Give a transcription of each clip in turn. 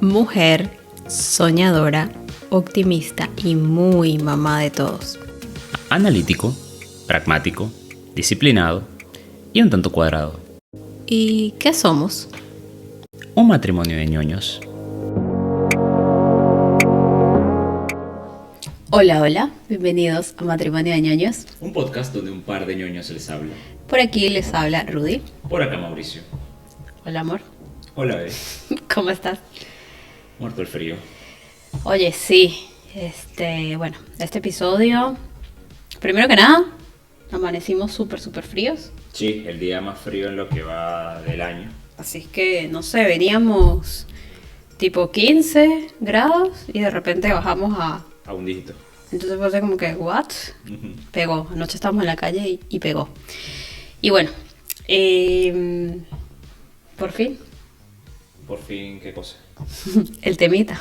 Mujer, soñadora, optimista y muy mamá de todos. Analítico, pragmático, disciplinado y un tanto cuadrado. ¿Y qué somos? Un matrimonio de ñoños. Hola, hola, bienvenidos a Matrimonio de Ñoños. Un podcast donde un par de ñoños les habla. Por aquí les habla Rudy. Por acá Mauricio. Hola, amor. Hola, bebé. ¿Cómo estás? Muerto el frío. Oye, sí, este episodio, primero que nada, amanecimos súper fríos. Sí, el día más frío en lo que va del año. Así que, no sé, veníamos tipo 15 grados y de repente bajamos a... A un dígito. Entonces fue así como que, ¿what? Pegó. Anoche estábamos en la calle y pegó. Y bueno, por fin, Por fin, ¿qué cosa? el temita.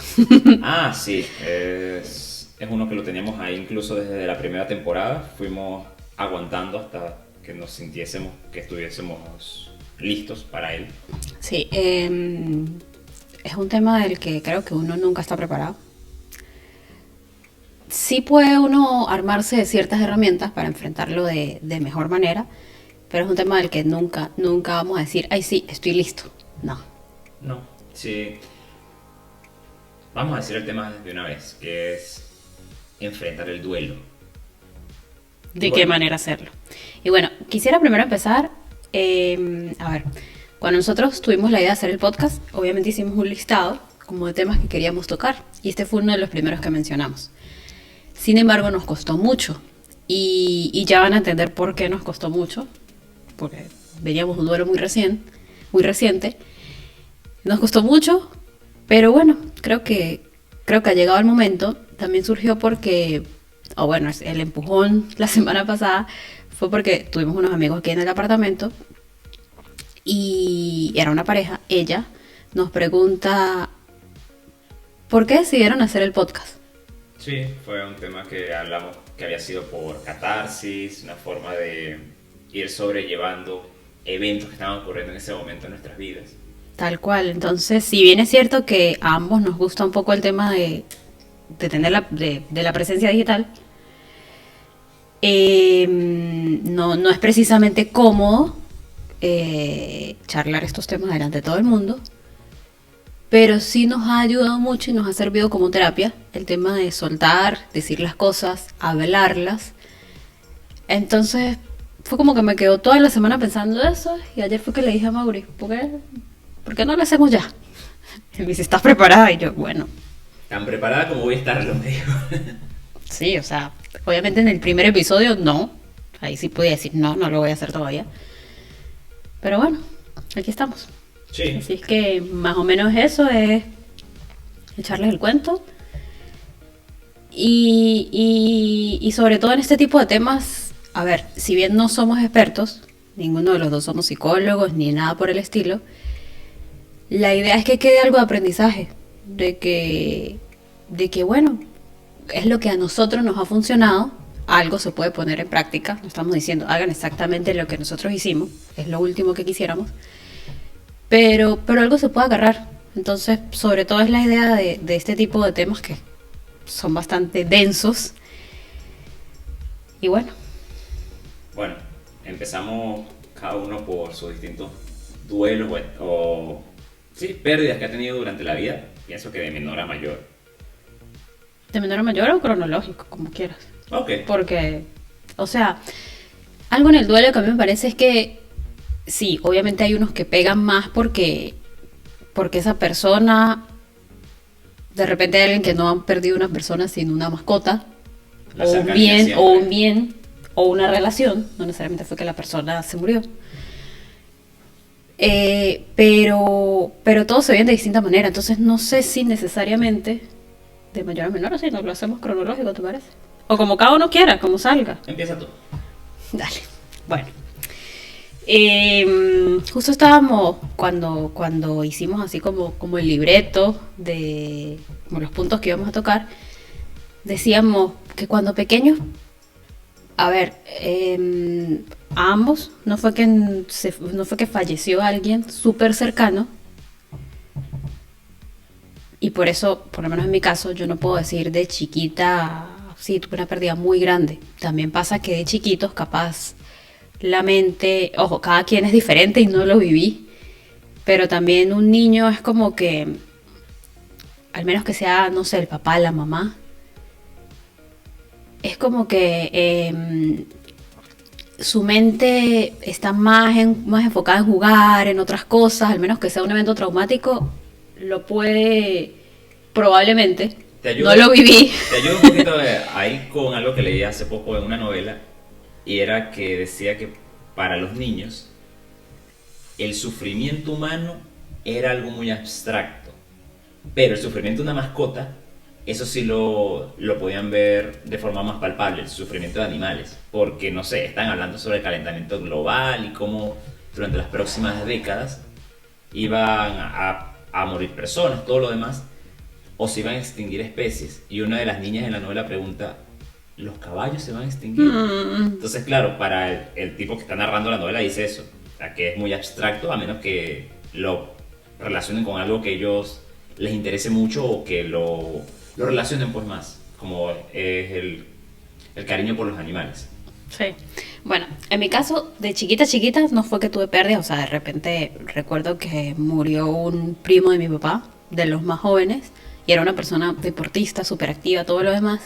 Ah, sí. Es uno que lo teníamos ahí incluso desde la primera temporada. Fuimos aguantando hasta que nos sintiésemos, que estuviésemos listos para él. Sí, es un tema del que creo que uno nunca está preparado. Sí puede uno armarse de ciertas herramientas para enfrentarlo de mejor manera, pero es un tema del que nunca vamos a decir, ay sí, estoy listo. No. No, sí. Vamos a decir el tema de una vez, que es enfrentar el duelo. ¿De Bueno. qué manera hacerlo? Y bueno, quisiera primero empezar, a ver, cuando nosotros tuvimos la idea de hacer el podcast, obviamente hicimos un listado como de temas que queríamos tocar, y este fue uno de los primeros que mencionamos. Sin embargo, nos costó mucho, y ya van a entender por qué nos costó mucho, porque veníamos de un duelo muy reciente. Nos costó mucho, pero bueno, creo que ha llegado el momento. También surgió porque, o bueno, el empujón la semana pasada fue porque tuvimos unos amigos aquí en el apartamento y era una pareja. Ella nos pregunta, ¿por qué decidieron hacer el podcast? Sí, fue un tema que hablamos que había sido por catarsis, una forma de ir sobrellevando eventos que estaban ocurriendo en ese momento en nuestras vidas. Tal cual. Entonces, si bien es cierto que a ambos nos gusta un poco el tema de tener de la presencia digital, no es precisamente cómodo charlar estos temas delante de todo el mundo, pero sí nos ha ayudado mucho y nos ha servido como terapia el tema de soltar, decir las cosas, hablarlas. Entonces fue como que me quedó toda la semana pensando eso, y ayer fue que le dije a Mauri, ¿por qué no lo hacemos ya? Y me dice, ¿estás preparada? Y yo, bueno, Tan preparada como voy a estar, lo digo. sí, o sea, obviamente en el primer episodio no. Ahí sí podía decir, no lo voy a hacer todavía. Pero bueno, aquí estamos. Sí. Así es que más o menos eso es echarles el cuento. Y sobre todo en este tipo de temas, a ver, si bien no somos expertos, ninguno de los dos somos psicólogos ni nada por el estilo, la idea es que quede algo de aprendizaje, de que bueno, es lo que a nosotros nos ha funcionado, algo se puede poner en práctica, no estamos diciendo hagan exactamente lo que nosotros hicimos, es lo último que quisiéramos, pero algo se puede agarrar. Entonces, sobre todo es la idea de este tipo de temas que son bastante densos. Y bueno. Bueno, empezamos cada uno por sus distintos duelos o sí, pérdidas que ha tenido durante la vida. Pienso que de menor a mayor. ¿De menor a mayor o cronológico? Como quieras. Ok. Porque, o sea, algo en el duelo que a mí me parece es que sí, obviamente hay unos que pegan más porque esa persona, de repente hay alguien que no han perdido una persona sino una mascota, La o un cercanía bien, siempre. o un bien, o una relación, no necesariamente fue que la persona se murió. Pero todos se ven de distinta manera, entonces no sé si necesariamente de mayor a menor, o si nos lo hacemos cronológico, ¿te parece? O como cada uno quiera, como salga. Empieza tú. Dale. Bueno. Justo estábamos cuando hicimos así como el libreto de como los puntos que íbamos a tocar, decíamos que cuando pequeños, a ver, a ambos no fue que falleció alguien súper cercano, Y por eso, por lo menos en mi caso, yo no puedo decir de chiquita, sí, tuve una pérdida muy grande. También pasa que de chiquitos, capaz, la mente, ojo, cada quien es diferente y no lo viví, pero también un niño es como que, al menos que sea, no sé, el papá, la mamá, es como que su mente está más enfocada en jugar, en otras cosas, al menos que sea un evento traumático, lo puede, probablemente, no lo viví. Te ayudo un poquito ahí con algo que leí hace poco en una novela, y era que decía que para los niños el sufrimiento humano era algo muy abstracto, pero el sufrimiento de una mascota, eso sí lo podían ver de forma más palpable, el sufrimiento de animales, porque no sé, están hablando sobre el calentamiento global y cómo durante las próximas décadas iban a morir personas, todo lo demás, o se iban a extinguir especies. Y una de las niñas en la novela pregunta, ¿los caballos se van a extinguir? Entonces, claro, para el tipo que está narrando la novela dice eso, o sea, que es muy abstracto, a menos que lo relacionen con algo que ellos les interese mucho o que lo relacionen pues más, como es el cariño por los animales. Sí. Bueno, en mi caso, de chiquita no fue que tuve pérdidas, o sea, de repente recuerdo que murió un primo de mi papá, de los más jóvenes, y era una persona deportista, súper activa, todo lo demás.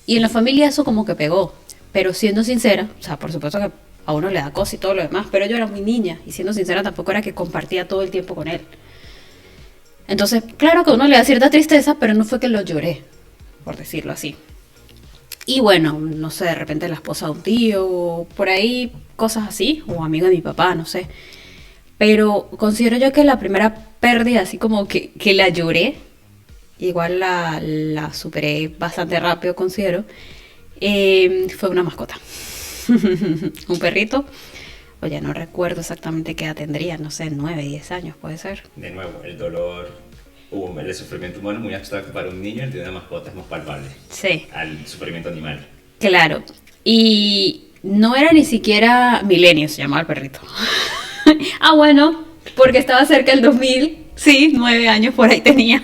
Y en la familia eso como que pegó, pero siendo sincera, o sea, por supuesto que a uno le da cosa y todo lo demás, pero yo era muy niña, y siendo sincera tampoco era que compartía todo el tiempo con él. Entonces, claro que a uno le da cierta tristeza, pero no fue que lo lloré, por decirlo así. Y bueno, no sé, de repente la esposa de un tío, o por ahí cosas así, o amigo de mi papá, no sé. Pero considero yo que la primera pérdida, así como que la lloré, igual la superé bastante rápido, considero, fue una mascota. Un perrito. Oye, no recuerdo exactamente qué edad tendría, no sé, 9, 10 años puede ser. De nuevo, el dolor, el sufrimiento humano es muy abstracto para un niño, el de una mascota es más palpable. Sí. Al sufrimiento animal. Claro. Y no era ni siquiera Milenio, se llamaba el perrito. Ah, bueno, porque estaba cerca del 2000. Sí, 9 años por ahí tenía.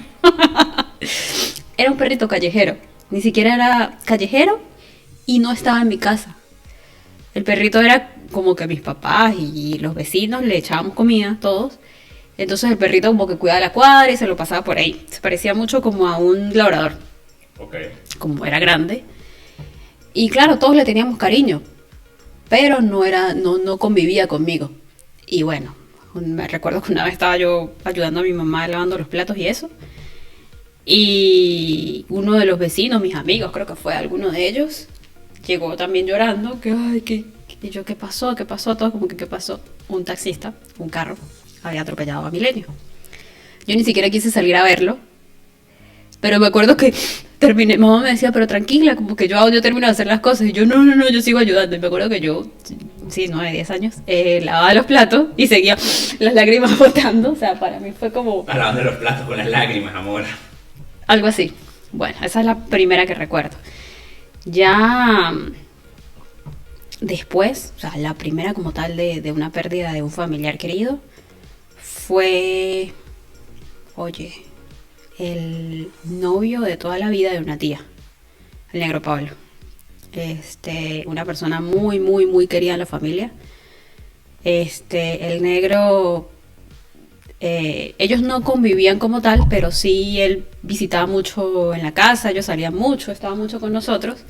Era un perrito callejero. Ni siquiera era callejero y no estaba en mi casa. El perrito era como que mis papás y los vecinos le echábamos comida, todos. Entonces el perrito como que cuidaba la cuadra y se lo pasaba por ahí. Se parecía mucho como a un labrador. Ok. Como era grande. Y claro, todos le teníamos cariño. Pero no convivía conmigo. Y bueno, me recuerdo que una vez estaba yo ayudando a mi mamá lavando los platos y eso. Y uno de los vecinos, mis amigos, creo que fue alguno de ellos, llegó también llorando, que ay, y yo, ¿qué pasó? ¿Qué pasó? Todo como que, ¿qué pasó? Un taxista, un carro, había atropellado a Milenio. Yo ni siquiera quise salir a verlo, pero me acuerdo que terminé, mamá me decía, pero tranquila, como que yo termino de hacer las cosas, y yo, no, yo sigo ayudando, y me acuerdo que yo, sí, 9, 10 años, lavaba los platos, y seguía las lágrimas botando, o sea, para mí fue como... Lavando los platos con las lágrimas, amor. Algo así. Bueno, esa es la primera que recuerdo. Ya después, o sea, la primera como tal de una pérdida de un familiar querido fue, oye, el novio de toda la vida de una tía, el negro Pablo. Una persona muy, muy, muy querida en la familia. El negro... ellos no convivían como tal, pero sí él visitaba mucho en la casa, ellos salían mucho, estaba mucho con nosotros.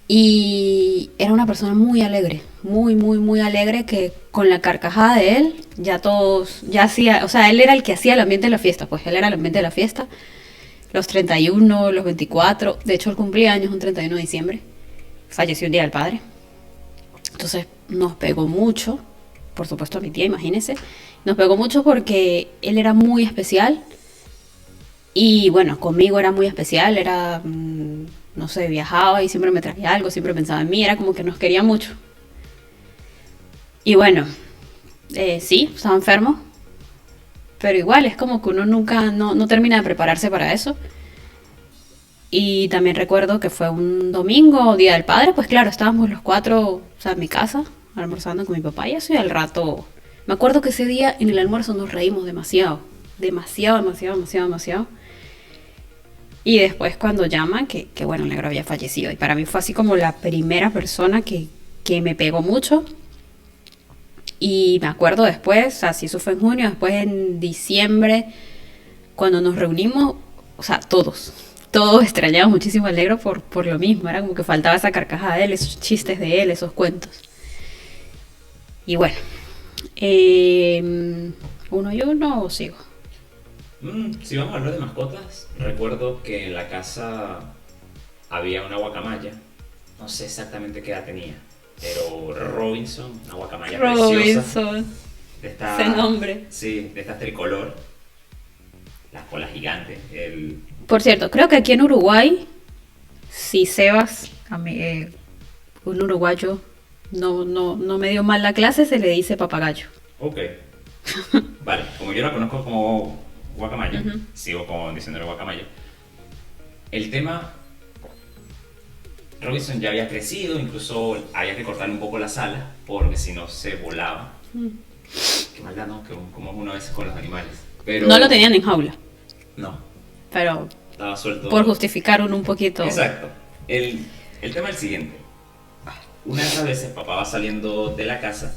Y era una persona muy alegre, muy, muy, muy alegre, que con la carcajada de él, ya todos, ya hacía, o sea, él era el que hacía el ambiente de la fiesta, pues él era el ambiente de la fiesta. Los 31, los 24, de hecho el cumpleaños un 31 de diciembre, falleció un día del padre. Entonces nos pegó mucho, por supuesto a mi tía, imagínense. Nos pegó mucho porque él era muy especial. Y bueno, conmigo era muy especial. Era, no sé, viajaba y siempre me traía algo, siempre pensaba en mí. Era como que nos quería mucho. Y bueno, sí, estaba enfermo. Pero igual, es como que uno nunca, no termina de prepararse para eso. Y también recuerdo que fue un domingo, Día del Padre. Pues claro, estábamos los 4, o sea, en mi casa, almorzando con mi papá y eso. Y al rato... Me acuerdo que ese día en el almuerzo nos reímos demasiado. demasiado, demasiado, demasiado, demasiado. Y después cuando llaman, que bueno, el negro había fallecido. Y para mí fue así como la primera persona que me pegó mucho. Y me acuerdo después, así eso fue en junio, después en diciembre, cuando nos reunimos, o sea, todos extrañamos muchísimo al negro por lo mismo. Era como que faltaba esa carcajada de él, esos chistes de él, esos cuentos. Y bueno, uno y uno o sigo. Si vamos a hablar de mascotas, recuerdo que en la casa había una guacamaya. No sé exactamente qué edad tenía, pero Robinson, una guacamaya preciosa. Robinson, De esta, ese nombre. sí, de esta tricolor. Las colas gigantes. Por cierto, creo que aquí en Uruguay, si Sebas, un uruguayo, no me dio mal la clase, se le dice papagayo. Ok. Vale, como yo la conozco como guacamaya, Ujú. sigo como diciéndole guacamaya. El tema, Robinson ya había crecido, incluso había que cortarle un poco las alas, porque si no se volaba. Qué maldad, ¿no? Como uno a veces con los animales. Pero No lo tenían en jaula, no, pero estaba suelto. por justificar un poquito. Exacto. El tema es el siguiente. Una de esas veces papá va saliendo de la casa.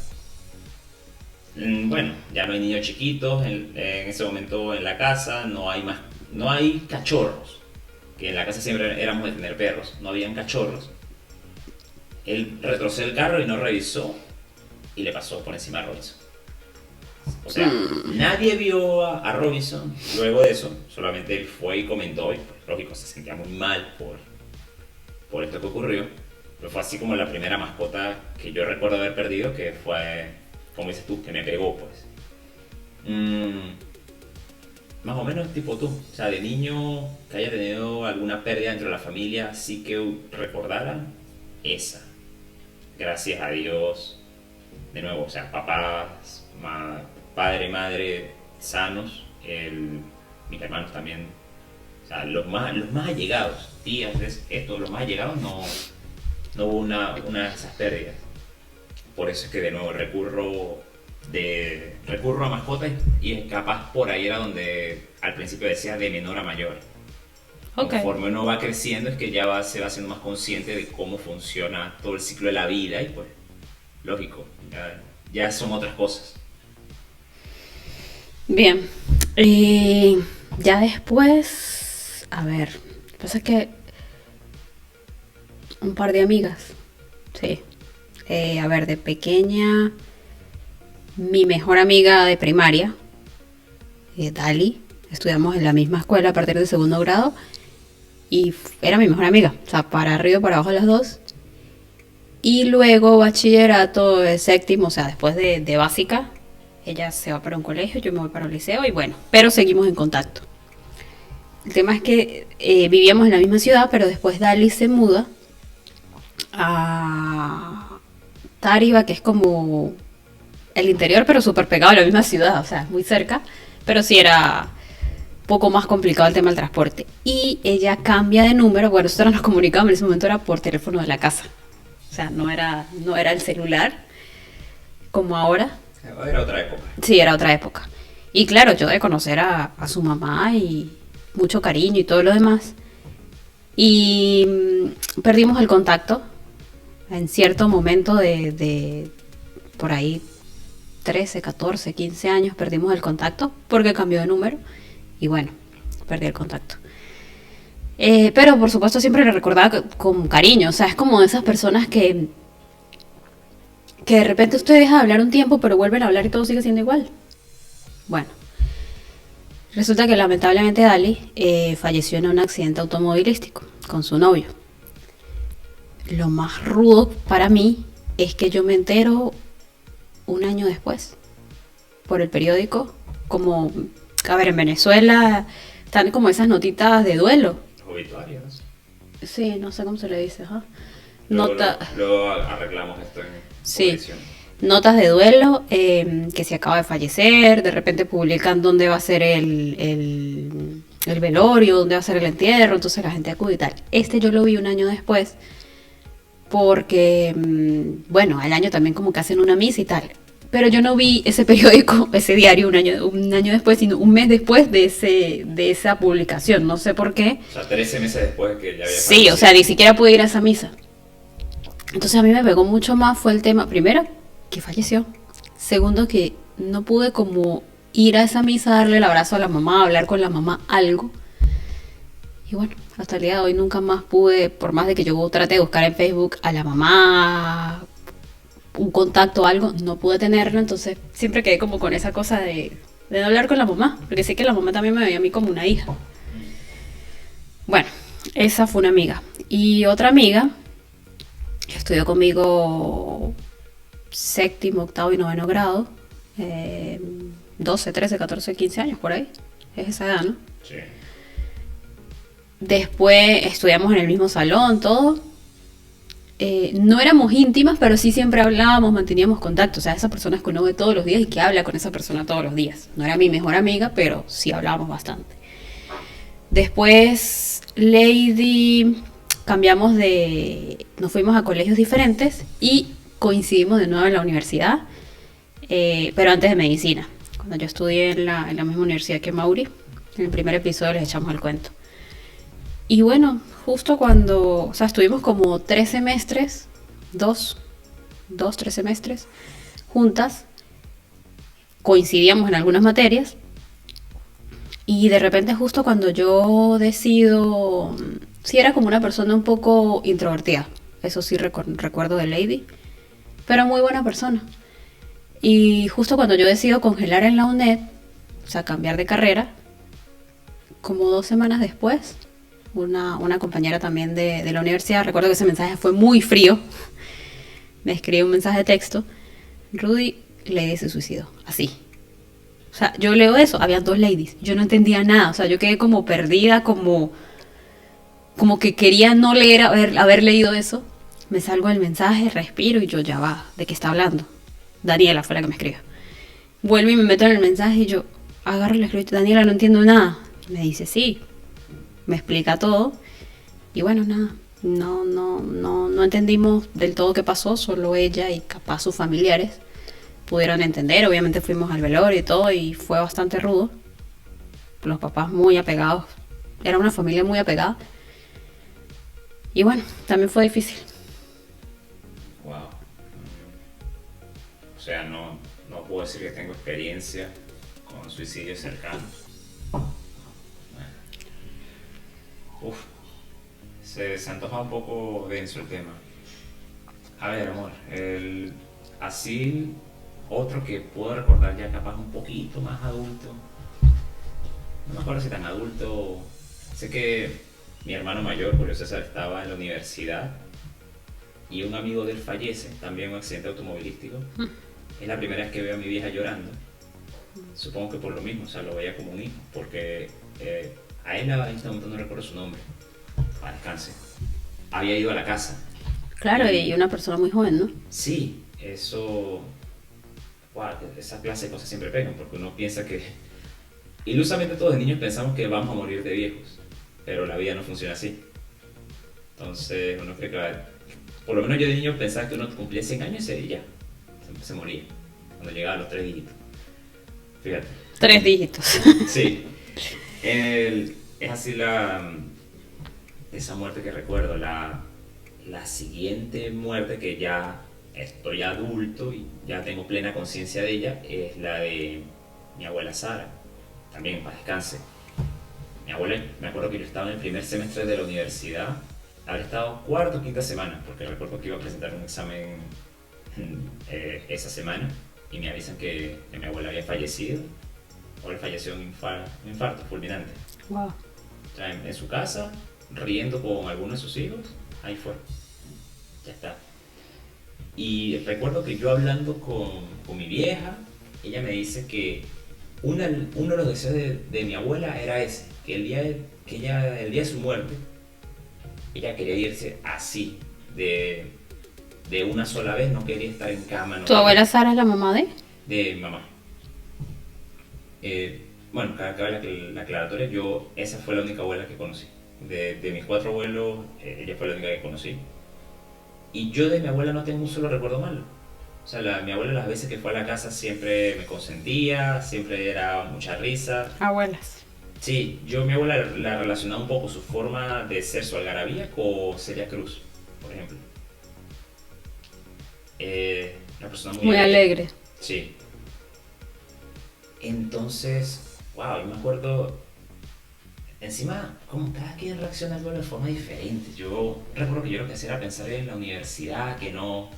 Bueno, ya no hay niños chiquitos en ese momento en la casa, no hay cachorros, que en la casa siempre éramos de tener perros, no habían cachorros. Él retrocedió el carro y no revisó y le pasó por encima a Robinson. O sea, nadie vio a Robinson luego de eso, solamente él fue y comentó y pues, lógico, se sentía muy mal por esto que ocurrió. Pero fue así como la primera mascota que yo recuerdo haber perdido, que fue, como dices tú, que me pegó, pues. Más o menos tipo tú, o sea, de niño que haya tenido alguna pérdida dentro de la familia, sí que recordara esa. Gracias a Dios, de nuevo, o sea, papás, padre, madre sanos, mis hermanos también, o sea, los más allegados, tías, los más allegados no hubo una de esas pérdidas. Por eso es que de nuevo recurro a mascotas y capaz por ahí era donde al principio decía de menor a mayor. Ok. Conforme uno va creciendo es que se va siendo más consciente de cómo funciona todo el ciclo de la vida y pues, lógico, ya son otras cosas. Bien. Ya después, a ver, pasa que un par de amigas, sí. A ver, de pequeña, mi mejor amiga de primaria, Dali, estudiamos en la misma escuela a partir de segundo grado y era mi mejor amiga, o sea, para arriba y para abajo las dos. Y luego bachillerato, séptimo, o sea, después de básica, ella se va para un colegio, yo me voy para un liceo y bueno, pero seguimos en contacto. El tema es que vivíamos en la misma ciudad, pero después Dali se muda a Táriba, que es como el interior, pero súper pegado a la misma ciudad, o sea, muy cerca, pero sí era un poco más complicado el tema del transporte. Y ella cambia de número, bueno, nosotros nos comunicábamos en ese momento, era por teléfono de la casa, o sea, no era el celular como ahora. Era otra época. Sí, era otra época. Y claro, yo de conocer a su mamá y mucho cariño y todo lo demás. Y perdimos el contacto en cierto momento de por ahí 13, 14, 15 años perdimos el contacto porque cambió de número y bueno, perdí el contacto. Pero por supuesto siempre le recordaba con cariño, o sea, es como esas personas que de repente usted deja de hablar un tiempo pero vuelven a hablar y todo sigue siendo igual. Bueno, resulta que lamentablemente Dali falleció en un accidente automovilístico con su novio. Lo más rudo para mí es que yo me entero un año después por el periódico, como, a ver, en Venezuela están como esas notitas de duelo. Obituarios. Sí, no sé cómo se le dice, ajá. Luego arreglamos esto en Sí, edición. notas de duelo, que se acaba de fallecer, de repente publican dónde va a ser el velorio, dónde va a ser el entierro, entonces la gente acude y tal. Yo lo vi un año después porque, bueno, al año también como que hacen una misa y tal. Pero yo no vi ese periódico, ese diario un año después, sino un mes después de esa publicación. No sé por qué. O sea, 13 meses después que ya había Sí, fallecido. o sea, ni siquiera pude ir a esa misa. Entonces a mí me pegó mucho más fue el tema, primero, que falleció. Segundo, que no pude como ir a esa misa, darle el abrazo a la mamá, hablar con la mamá, algo. Y bueno, hasta el día de hoy nunca más pude, por más de que yo trate de buscar en Facebook a la mamá, un contacto o algo, no pude tenerlo. Entonces siempre quedé como con esa cosa de no hablar con la mamá, porque sé que la mamá también me veía a mí como una hija. Bueno, esa fue una amiga. Y otra amiga estudió conmigo séptimo, octavo y noveno grado. 12, 13, 14, 15 años por ahí. Es esa edad, ¿no? Sí. Después estudiamos en el mismo salón, todo. No éramos íntimas, pero sí siempre hablábamos, manteníamos contacto. O sea, esa persona que uno ve todos los días y que habla con esa persona todos los días. No era mi mejor amiga, pero sí hablábamos bastante. Después, Lady, nos fuimos a colegios diferentes y coincidimos de nuevo en la universidad, pero antes de medicina. Cuando yo estudié en la misma universidad que Mauri, en el primer episodio les echamos el cuento. Y bueno, justo cuando, o sea, estuvimos como 3 semestres, 3 semestres juntas, coincidíamos en algunas materias. Y de repente justo cuando yo decido, sí era como una persona un poco introvertida, eso sí recuerdo de Lady, pero muy buena persona. Y justo cuando yo decido congelar en la UNED, o sea, cambiar de carrera, como 2 semanas después, una compañera también de la universidad, recuerdo que ese mensaje fue muy frío, me escribió un mensaje de texto: Rudy, Lady se suicidó, así. O sea, yo leo eso, habían 2 ladies, yo no entendía nada, o sea, yo quedé como perdida, como que quería no leer, haber leído eso. Me salgo del mensaje, respiro y yo, ya va, ¿de qué está hablando? Daniela fue la que me escribió. Vuelvo y me meto en el mensaje y yo agarro y le escribo: Daniela, no entiendo nada. Me dice, sí, me explica todo. Y bueno, nada, no entendimos del todo qué pasó, solo ella y capaz sus familiares pudieron entender. Obviamente fuimos al velorio y todo y fue bastante rudo. Los papás muy apegados, era una familia muy apegada. Y bueno, también fue difícil. Wow. O sea, no puedo decir que tengo experiencia con suicidios cercanos. Uf, se antoja un poco denso el tema. A ver, amor, así otro que puedo recordar ya capaz un poquito más adulto. No me acuerdo si tan adulto. Sé que mi hermano mayor, Julio César, estaba en la universidad y un amigo de él fallece, también en un accidente automovilístico. Es la primera vez que veo a mi vieja llorando. Supongo que por lo mismo, o sea, lo veía como un hijo, porque a él en este momento no recuerdo su nombre, para descanse. Había ido a la casa. Claro, y una persona muy joven, ¿no? Sí, eso. Wow, esa clase de cosas siempre pegan, porque uno piensa que. Ilusamente todos de niños pensamos que vamos a morir de viejos, pero la vida no funciona así. Entonces, uno cree que. Por lo menos yo de niño pensaba que uno cumplía 100 años y ya, se moría, cuando llegaba a los 3 dígitos. Fíjate. 3 dígitos. Sí. Es así esa muerte que recuerdo. La siguiente muerte que ya estoy adulto y ya tengo plena conciencia de ella es la de mi abuela Sara, también en paz descanse. Mi abuela, me acuerdo que yo estaba en el primer semestre de la universidad, habría estado cuarto o quinta semana, porque recuerdo que iba a presentar un examen esa semana y me avisan que mi abuela había fallecido. Ahora falleció de un infarto fulminante. Wow. O sea, en su casa, riendo con algunos de sus hijos, ahí fue. Ya está. Y recuerdo que yo hablando con mi vieja, ella me dice que uno de los deseos de mi abuela era ese, que el día de su muerte, ella quería irse así, de una sola vez, no quería estar en cama. No ¿Tu abuela Sara es la mamá de? De mamá. Bueno, cabe la aclaratoria, esa fue la única abuela que conocí. De mis 4 abuelos, ella fue la única que conocí. Y yo de mi abuela no tengo un solo recuerdo malo. O sea, mi abuela las veces que fue a la casa siempre me consentía, siempre era mucha risa. Abuelas. Sí, yo mi abuela la relacionaba un poco su forma de ser, su algarabía, con Celia Cruz, por ejemplo. Una persona muy Muy alegre. Sí. Entonces, wow, yo me acuerdo, encima, como cada quien reacciona algo de forma diferente. Yo recuerdo que yo lo que hacía era pensar en la universidad, que no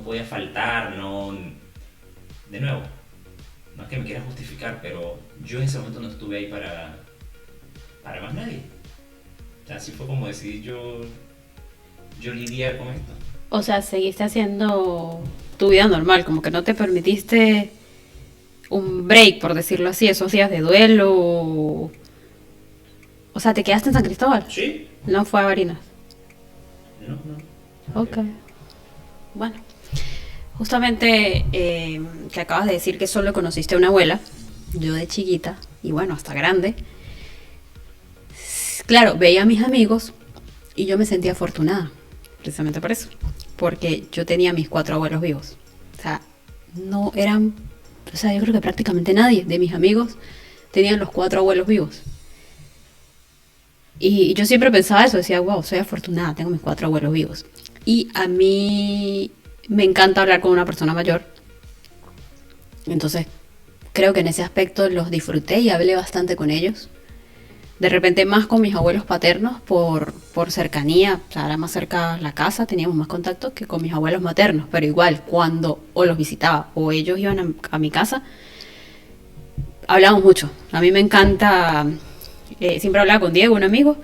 podía faltar, no... De nuevo, no es que me quiera justificar, pero yo en ese momento no estuve ahí para más nadie. O sea, así fue como decidí yo lidiar con esto. O sea, seguiste haciendo tu vida normal, como que no te permitiste un break, por decirlo así, esos días de duelo. O sea, ¿te quedaste en San Cristóbal? Sí. No fue a Barinas. No. Ok. Bueno. Justamente que acabas de decir que solo conociste a una abuela, yo de chiquita, y bueno, hasta grande, claro, veía a mis amigos y yo me sentía afortunada, precisamente por eso, porque yo tenía mis 4 abuelos vivos. O sea, no eran, o sea, yo creo que prácticamente nadie de mis amigos tenían los 4 abuelos vivos. Y yo siempre pensaba eso, decía, wow, soy afortunada, tengo mis 4 abuelos vivos. Y a mí me encanta hablar con una persona mayor. Entonces, creo que en ese aspecto los disfruté y hablé bastante con ellos. De repente más con mis abuelos paternos por cercanía, o sea, era más cerca la casa, teníamos más contacto que con mis abuelos maternos. Pero igual, cuando o los visitaba o ellos iban a mi casa, hablábamos mucho. A mí me encanta, siempre hablaba con Diego, un amigo,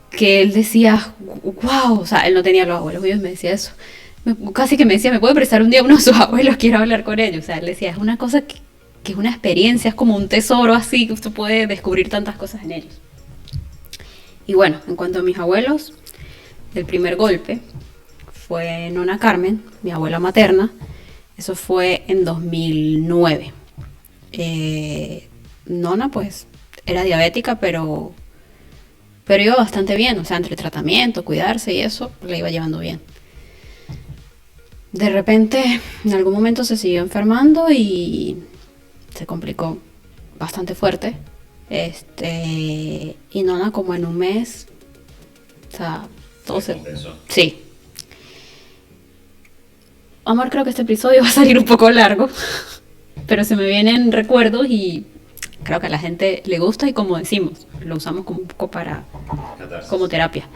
que él decía, wow, o sea, él no tenía los abuelos vivos, me decía eso. Casi que me decía, ¿me puede prestar un día uno de sus abuelos? Quiero hablar con ellos. O sea, él decía, es una cosa que es una experiencia, es como un tesoro así, que usted puede descubrir tantas cosas en ellos. Y bueno, en cuanto a mis abuelos, el primer golpe fue Nona Carmen, mi abuela materna. Eso fue en 2009. Nona, pues, era diabética, pero iba bastante bien. O sea, entre tratamiento, cuidarse y eso, la iba llevando bien. De repente, en algún momento se siguió enfermando y se complicó bastante fuerte. Y Nona como en un mes, o sea, todo se compensó. Sí. Amor, creo que este episodio va a salir un poco largo, pero se me vienen recuerdos y creo que a la gente le gusta y como decimos, lo usamos como un poco como terapia.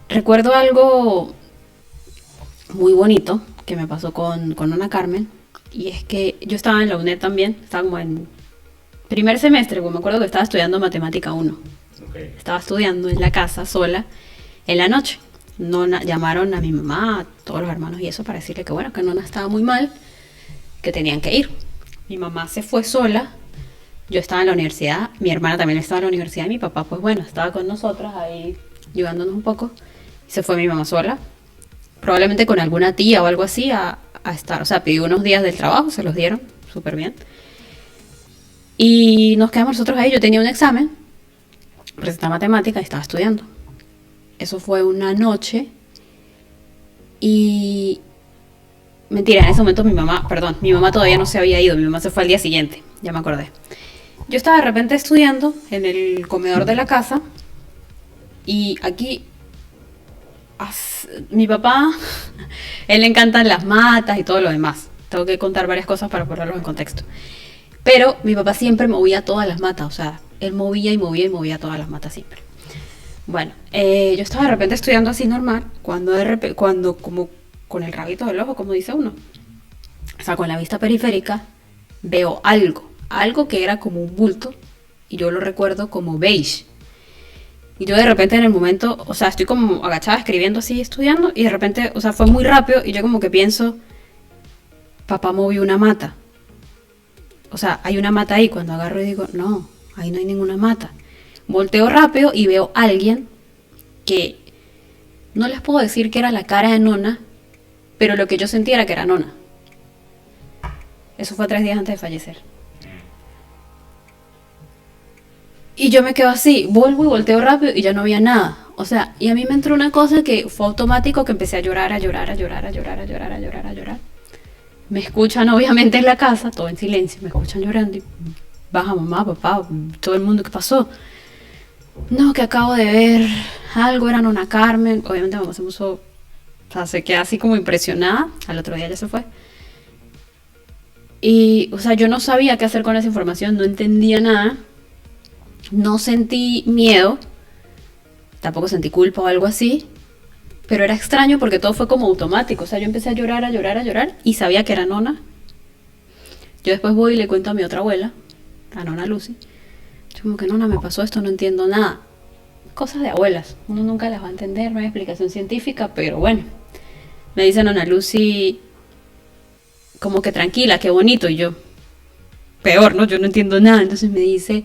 Recuerdo algo muy bonito que me pasó con Nona Carmen, y es que yo estaba en la UNED también, estaba como en primer semestre, me acuerdo que estaba estudiando matemática 1. Okay. Estaba estudiando en la casa sola en la noche. Nona, llamaron a mi mamá, a todos los hermanos y eso, para decirle que bueno, que Nona estaba muy mal, que tenían que ir. Mi mamá se fue sola, yo estaba en la universidad, mi hermana también estaba en la universidad y mi papá, pues bueno, estaba con nosotros ahí ayudándonos un poco. Y se fue mi mamá sola, probablemente con alguna tía o algo así a estar, o sea, pidió unos días del trabajo, se los dieron, súper bien. Y nos quedamos nosotros ahí, yo tenía un examen, presenté matemática y estaba estudiando. Eso fue una noche y... Mentira, en ese momento mi mamá todavía no se había ido, mi mamá se fue al día siguiente, ya me acordé. Yo estaba de repente estudiando en el comedor de la casa y aquí mi papá, él le encantan las matas y todo lo demás. Tengo que contar varias cosas para ponerlos en contexto. Pero mi papá siempre movía todas las matas, o sea, él movía y movía y movía todas las matas siempre. Bueno, yo estaba de repente estudiando así normal, cuando como con el rabito del ojo, como dice uno, o sea, con la vista periférica, veo algo que era como un bulto, y yo lo recuerdo como beige. Y yo de repente en el momento, o sea, estoy como agachada escribiendo así, estudiando, y de repente, o sea, fue muy rápido, y yo como que pienso, papá movió una mata. O sea, hay una mata ahí. Cuando agarro y digo, no, ahí no hay ninguna mata. Volteo rápido y veo a alguien que no les puedo decir que era la cara de Nona, pero lo que yo sentía era que era Nona. Eso fue 3 días antes de fallecer. Y yo me quedo así, vuelvo y volteo rápido y ya no había nada. O sea, y a mí me entró una cosa que fue automático, que empecé a llorar, a llorar, a llorar, a llorar, a llorar, a llorar, a llorar. Me escuchan obviamente en la casa, todo en silencio, me escuchan llorando y baja mamá, papá, todo el mundo, ¿qué pasó? No, que acabo de ver algo, era Nona Carmen. Obviamente mamá se puso, o sea, se queda así como impresionada. Al otro día ya se fue. Y, o sea, yo no sabía qué hacer con esa información, no entendía nada. No sentí miedo, tampoco sentí culpa o algo así. Pero era extraño porque todo fue como automático. O sea, yo empecé a llorar, a llorar, a llorar y sabía que era Nona. Yo después voy y le cuento a mi otra abuela, a Nona Lucy. Yo como que Nona, me pasó esto, no entiendo nada. Cosas de abuelas, uno nunca las va a entender, no hay explicación científica, pero bueno. Me dice Nona Lucy como que tranquila, qué bonito. Y yo, peor, ¿no? Yo no entiendo nada. Entonces me dice,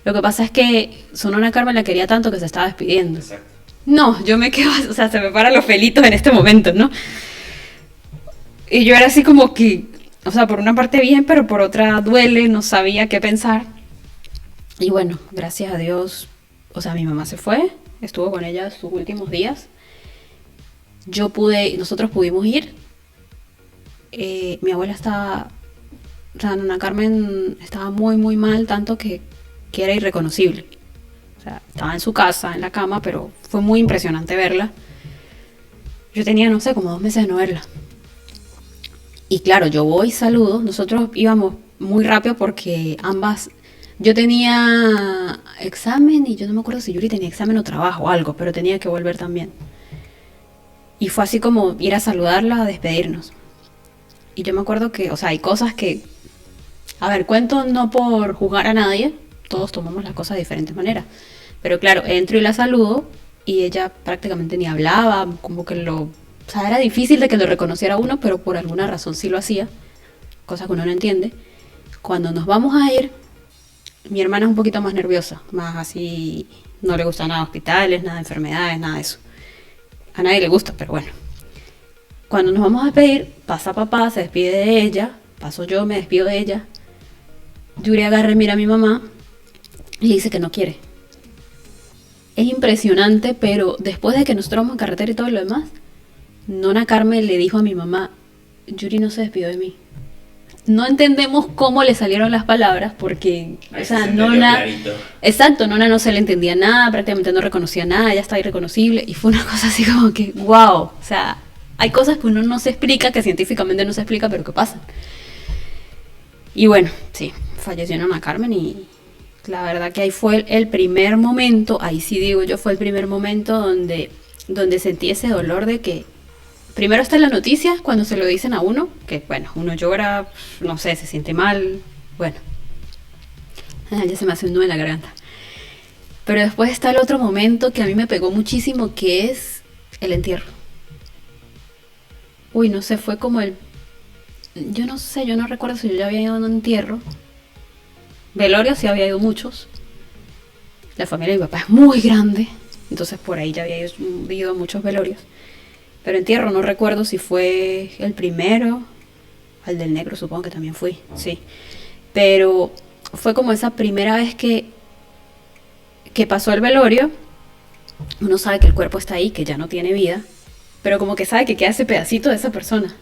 lo que pasa es que su Nona Carmen la quería tanto que se estaba despidiendo. Exacto. No, yo me quedo, o sea, se me paran los pelitos en este momento, ¿no? Y yo era así como que, o sea, por una parte bien, pero por otra duele, no sabía qué pensar. Y bueno, gracias a Dios, o sea, mi mamá se fue, estuvo con ella sus últimos días. Nosotros pudimos ir. Mi abuela estaba, o sea, Nona Carmen estaba muy, muy mal, tanto que era irreconocible. O sea, estaba en su casa, en la cama, pero fue muy impresionante verla. Yo tenía, no sé, como 2 meses de no verla. Y claro, yo voy, saludo. Nosotros íbamos muy rápido porque ambas... Yo tenía examen y yo no me acuerdo si Yuri tenía examen o trabajo o algo, pero tenía que volver también. Y fue así como ir a saludarla, a despedirnos. Y yo me acuerdo que, o sea, hay cosas que... A ver, cuento no por juzgar a nadie, todos tomamos las cosas de diferentes maneras. Pero claro, entro y la saludo y ella prácticamente ni hablaba, como que o sea, era difícil de que lo reconociera uno, pero por alguna razón sí lo hacía, cosa que uno no entiende. Cuando nos vamos a ir, mi hermana es un poquito más nerviosa, más así, no le gusta nada de hospitales, nada de enfermedades, nada de eso. A nadie le gusta, pero bueno. Cuando nos vamos a despedir, pasa papá, se despide de ella, paso yo, me despido de ella. Yuri agarra y mira a mi mamá y le dice que no quiere. Es impresionante, pero después de que nos vamos en carretera y todo lo demás, Nona Carmen le dijo a mi mamá, Yuri no se despidió de mí. No entendemos cómo le salieron las palabras porque, ahí o sea, se Nona... clarito. Exacto, Nona no se le entendía nada, prácticamente no reconocía nada, ya estaba irreconocible y fue una cosa así como que, wow, o sea, hay cosas que uno no se explica, que científicamente no se explica, pero que pasan. Y bueno, sí, falleció Nona Carmen y la verdad que ahí fue el primer momento, ahí sí digo yo, fue el primer momento donde sentí ese dolor de que primero está en la noticia cuando se lo dicen a uno, que bueno, uno llora, no sé, se siente mal, bueno, ya se me hace un nudo en la garganta. Pero después está el otro momento que a mí me pegó muchísimo, que es el entierro. Uy, no sé, fue como yo no sé, yo no recuerdo si yo ya había ido a un entierro. Velorio sí había ido muchos. La familia de mi papá es muy grande, entonces por ahí ya había ido a muchos velorios. Pero entierro no recuerdo si fue el primero, al del negro supongo que también fui, sí. Pero fue como esa primera vez que pasó el velorio. Uno sabe que el cuerpo está ahí, que ya no tiene vida, pero como que sabe que queda ese pedacito de esa persona.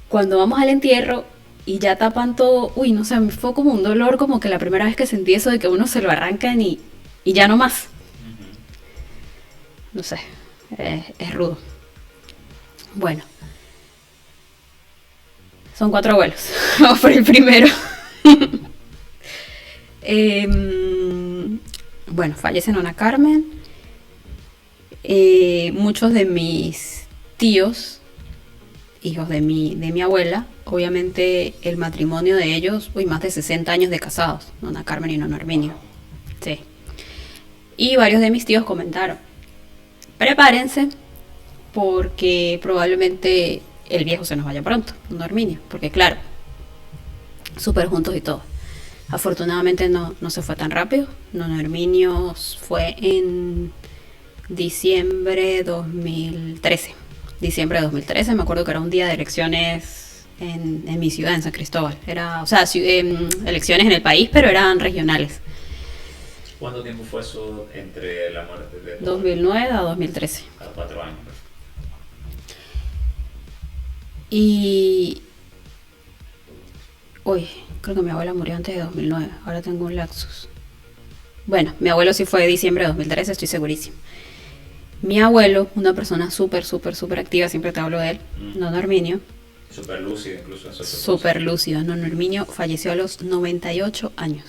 Cuando vamos al entierro y ya tapan todo, uy, no sé, me fue como un dolor, como que la primera vez que sentí eso de que uno se lo arrancan y ya no más. No sé, es rudo. Bueno, son 4 abuelos. Vamos por el primero. Bueno, fallece Nona Carmen. Muchos de mis tíos, hijos de mi abuela, obviamente el matrimonio de ellos, más de 60 años de casados, Nona Carmen y Nona Herminio. Sí. Y varios de mis tíos comentaron, prepárense porque probablemente el viejo se nos vaya pronto, Nona Herminio, porque claro, súper juntos y todo. Afortunadamente no se fue tan rápido. Nona Herminio fue en diciembre 2013. Diciembre de 2013, me acuerdo que era un día de elecciones en mi ciudad, en San Cristóbal. Era, o sea, elecciones en el país, pero eran regionales. ¿Cuánto tiempo fue eso entre la muerte de 2009 a 2013? Cada 4 años. Y... Uy, creo que mi abuela murió antes de 2009. Ahora tengo un lapsus. Bueno, mi abuelo sí fue de diciembre de 2013, estoy segurísimo. Mi abuelo, una persona súper, súper, súper activa, siempre te hablo de él, Don Herminio. Súper lúcido incluso. Súper lúcido. Don Herminio falleció a los 98 años.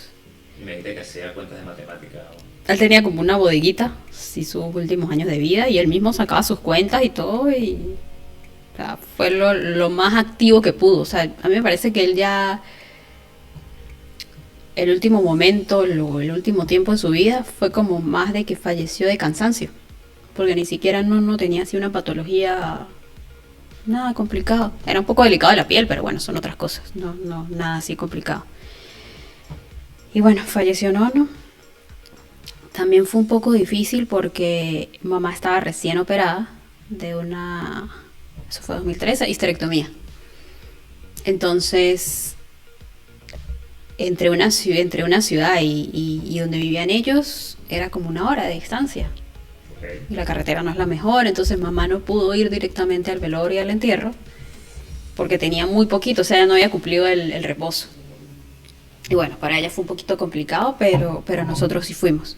Y me dijiste que hacía cuentas de matemática. Él tenía como una bodeguita, sí, sus últimos años de vida, y él mismo sacaba sus cuentas y todo, y... O sea, fue lo más activo que pudo. O sea, a mí me parece que él ya... El último momento, el último tiempo de su vida fue como más de que falleció de cansancio. Porque ni siquiera no tenía así una patología, nada complicado. Era un poco delicado de la piel, pero bueno, son otras cosas. No, nada así complicado. Y bueno, falleció Nono. También fue un poco difícil porque mamá estaba recién operada de una... Eso fue 2013, histerectomía. Entonces... Entre una ciudad y donde vivían ellos era como 1 hora de distancia. Okay. Y la carretera no es la mejor, entonces mamá no pudo ir directamente al velorio y al entierro porque tenía muy poquito, o sea, no había cumplido el reposo. Y bueno, para ella fue un poquito complicado, pero nosotros sí fuimos.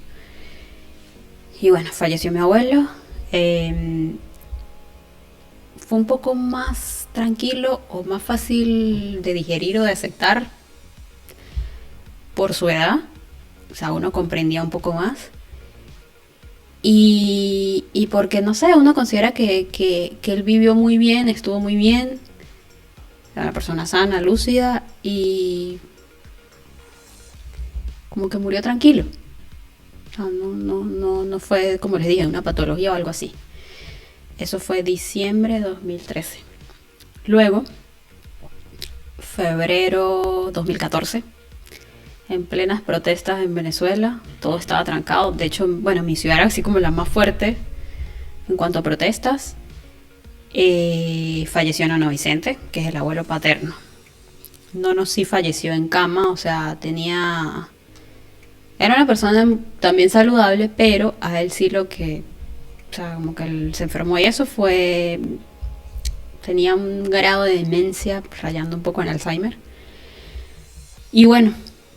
Y bueno, falleció mi abuelo. Fue un poco más tranquilo o más fácil de digerir o de aceptar por su edad, o sea, uno comprendía un poco más. Y porque, no sé, uno considera que él vivió muy bien, estuvo muy bien, era una persona sana, lúcida, y como que murió tranquilo. O sea, no fue, como les dije, una patología o algo así. Eso fue diciembre de 2013. Luego, febrero 2014, en plenas protestas en Venezuela, todo estaba trancado. De hecho, bueno, mi ciudad era así como la más fuerte en cuanto a protestas. Falleció Nono Vicente, que es el abuelo paterno. Nono sí falleció en cama, o sea, era una persona también saludable, pero a él sí o sea, como que él se enfermó y eso fue... Tenía un grado de demencia, rayando un poco en Alzheimer. Y bueno...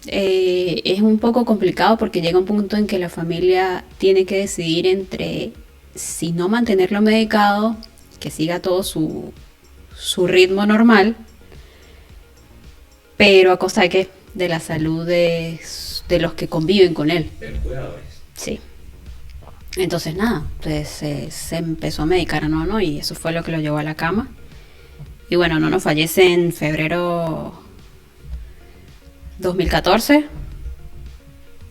es un poco complicado porque llega un punto en que la familia tiene que decidir entre si no mantenerlo medicado, que siga todo su ritmo normal, pero a costa de ¿qué? De la salud de los que conviven con él. De los cuidadores. Sí. Entonces nada, pues se empezó a medicar a Nono y eso fue lo que lo llevó a la cama. Y bueno, Nono fallece en febrero 2014.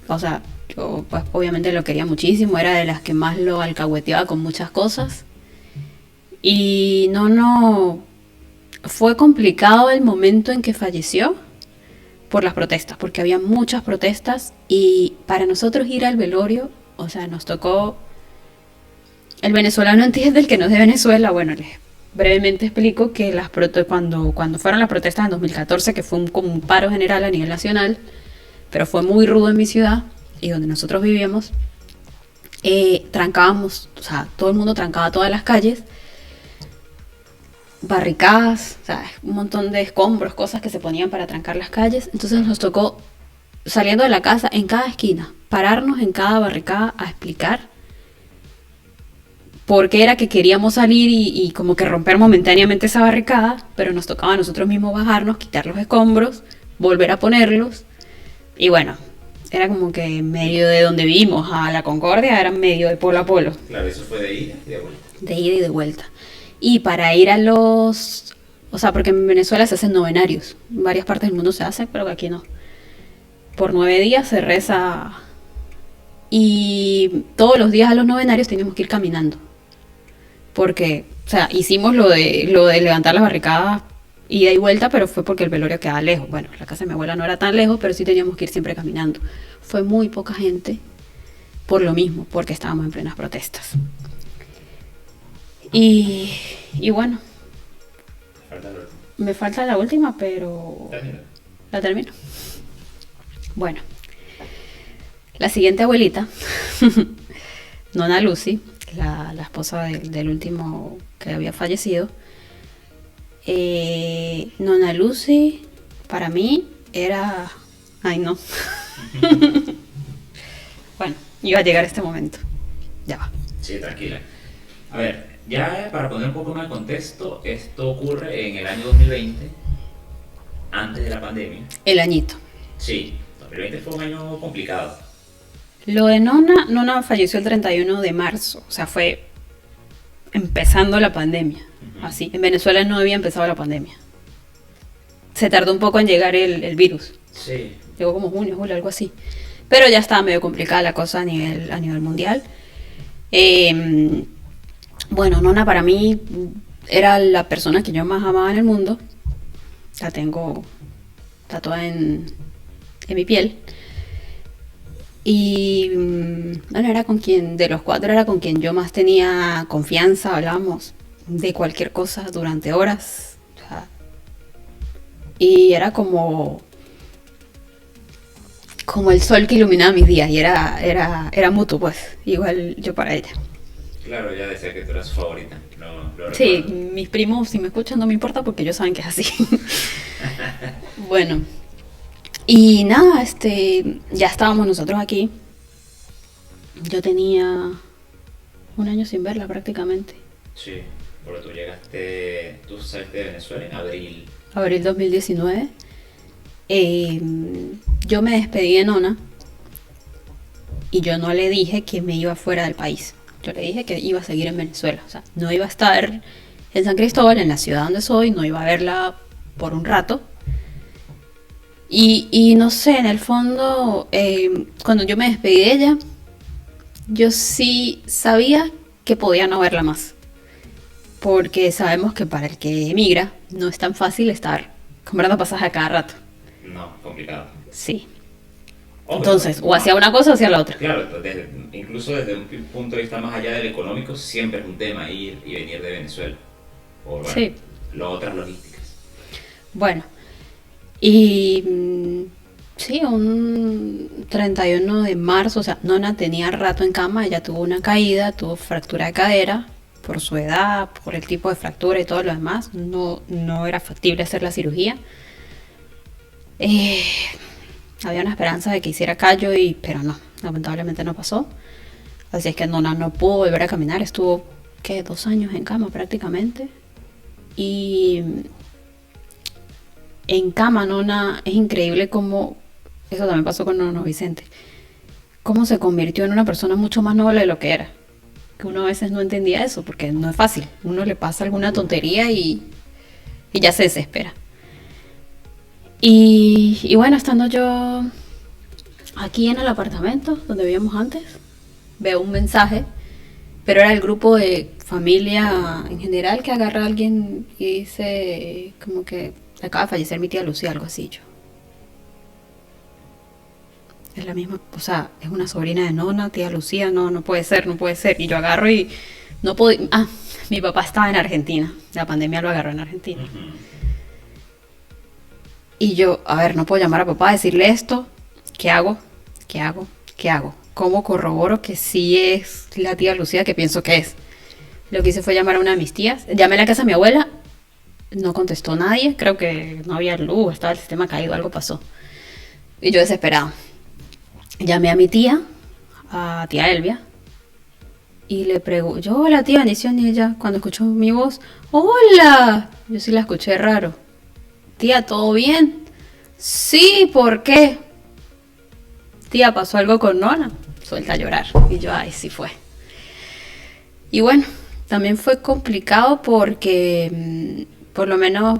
O sea, yo pues obviamente lo quería muchísimo, era de las que más lo alcahueteaba con muchas cosas. Y no fue complicado el momento en que falleció por las protestas, porque había muchas protestas y para nosotros ir al velorio, o sea, nos tocó... El venezolano entiende, el que no es de Venezuela, bueno, les brevemente explico que cuando fueron las protestas en 2014, que fue como un paro general a nivel nacional, pero fue muy rudo en mi ciudad y donde nosotros vivíamos, trancábamos, o sea, todo el mundo trancaba todas las calles, barricadas, o sea, un montón de escombros, cosas que se ponían para trancar las calles. Entonces nos tocó, saliendo de la casa, en cada esquina, pararnos en cada barricada a explicar por qué era que queríamos salir y como que romper momentáneamente esa barricada, pero nos tocaba a nosotros mismos bajarnos, quitar los escombros, volver a ponerlos. Y bueno, era como que medio de donde vivimos a La Concordia, era medio de polo a polo. Claro, eso fue de ida y de vuelta. De ida y de vuelta. Y para ir a los... O sea, porque en Venezuela se hacen novenarios. En varias partes del mundo se hace, pero aquí no. Por 9 días se reza. Y todos los días a los novenarios teníamos que ir caminando. Porque, o sea, hicimos lo de levantar las barricadas ida y vuelta, pero fue porque el velorio quedaba lejos. Bueno, la casa de mi abuela no era tan lejos, pero sí teníamos que ir siempre caminando. Fue muy poca gente por lo mismo, porque estábamos en plenas protestas. Y bueno, me falta la última, pero la termino. Bueno, la siguiente abuelita, Nona Lucy, la esposa del último que había fallecido, Nona Lucy, para mí, era... Ay, no. Bueno, iba a llegar este momento. Ya va. Sí, tranquila. A ver, ya para poner un poco más de contexto, esto ocurre en el año 2020, antes de la pandemia. El añito. Sí, 2020 fue un año complicado. Lo de Nona falleció el 31 de marzo, o sea, fue empezando la pandemia. Así, en Venezuela no había empezado la pandemia. Se tardó un poco en llegar el virus. Sí. Llegó como junio, julio, algo así. Pero ya estaba medio complicada la cosa a nivel mundial. Bueno, Nona para mí era la persona que yo más amaba en el mundo. La tengo tatuada en mi piel. Y bueno, era con quien, de los cuatro, era con quien yo más tenía confianza. Hablábamos de cualquier cosa durante horas. O sea, y era como el sol que iluminaba mis días. Y era mutuo, pues. Igual yo para ella. Claro, ella decía que tú eras su favorita. Lo Sí, recuerdo. mis primos, si me escuchan, no me importa porque ellos saben que es así. Bueno. Y nada, ya estábamos nosotros aquí. Yo tenía un año sin verla prácticamente. Sí, porque tú saliste de Venezuela en abril. Abril 2019. Yo me despedí de Nona y yo no le dije que me iba fuera del país. Yo le dije que iba a seguir en Venezuela. O sea, no iba a estar en San Cristóbal, en la ciudad donde soy, no iba a verla por un rato. Y no sé, en el fondo, cuando yo me despedí de ella, yo sí sabía que podía no verla más. Porque sabemos que para el que emigra no es tan fácil estar comprando pasajes a cada rato. No, complicado. Sí. Obvio, Entonces, o no. hacia una cosa o hacia la otra. Claro, incluso desde un punto de vista más allá del económico, siempre es un tema ir y venir de Venezuela. O bueno, Sí. otras logísticas. Bueno, y sí, un 31 de marzo, o sea, Nona tenía rato en cama, ella tuvo una caída, tuvo fractura de cadera, por su edad, por el tipo de fractura y todo lo demás, no era factible hacer la cirugía. Había una esperanza de que hiciera callo, pero no, lamentablemente no pasó. Así es que Nona no pudo volver a caminar, estuvo, ¿qué? 2 años en cama prácticamente. Y en cama, Nona, es increíble cómo, eso también pasó con Nono Vicente, cómo se convirtió en una persona mucho más noble de lo que era. Que uno a veces no entendía eso, porque no es fácil. Uno le pasa alguna tontería y ya se desespera. Y bueno, estando yo aquí en el apartamento donde vivíamos antes, veo un mensaje, pero era el grupo de familia en general que agarra a alguien y dice como que acaba de fallecer mi tía Lucía, algo así. Yo, es la misma, o sea, es una sobrina de Nona, tía Lucía, no puede ser, no puede ser. Y yo agarro y no puedo. Mi papá estaba en Argentina, la pandemia lo agarró en Argentina. Y yo, a ver, no puedo llamar a papá a decirle esto. ¿Qué hago? ¿Qué hago? ¿Qué hago? ¿Cómo corroboro que sí es la tía Lucía que pienso que es? Lo que hice fue llamar a una de mis tías. Llamé a la casa de mi abuela. No contestó nadie. Creo que no había luz, estaba el sistema caído, algo pasó. Y yo desesperado. Llamé a mi tía, a tía Elvia. Y le pregunto, yo, hola tía, bendición. Y ella, cuando escuchó mi voz, ¡hola! Yo sí la escuché raro. Tía, ¿todo bien? Sí, ¿por qué? Tía, ¿pasó algo con Nona? Suelta a llorar. Y yo, ay, sí fue. Y bueno, también fue complicado porque por lo menos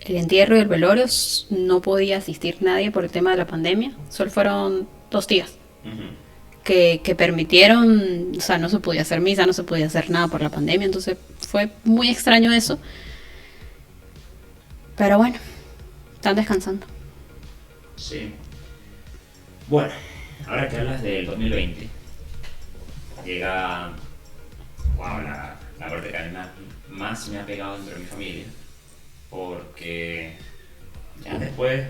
el entierro y el velorio no podía asistir nadie por el tema de la pandemia. Solo fueron 2 tías que permitieron, o sea, no se podía hacer misa, no se podía hacer nada por la pandemia. Entonces fue muy extraño eso. Pero bueno, están descansando. Sí. Bueno, ahora que hablas del 2020, llega, wow, la parte que a mí más me ha pegado dentro de mi familia, porque ya después,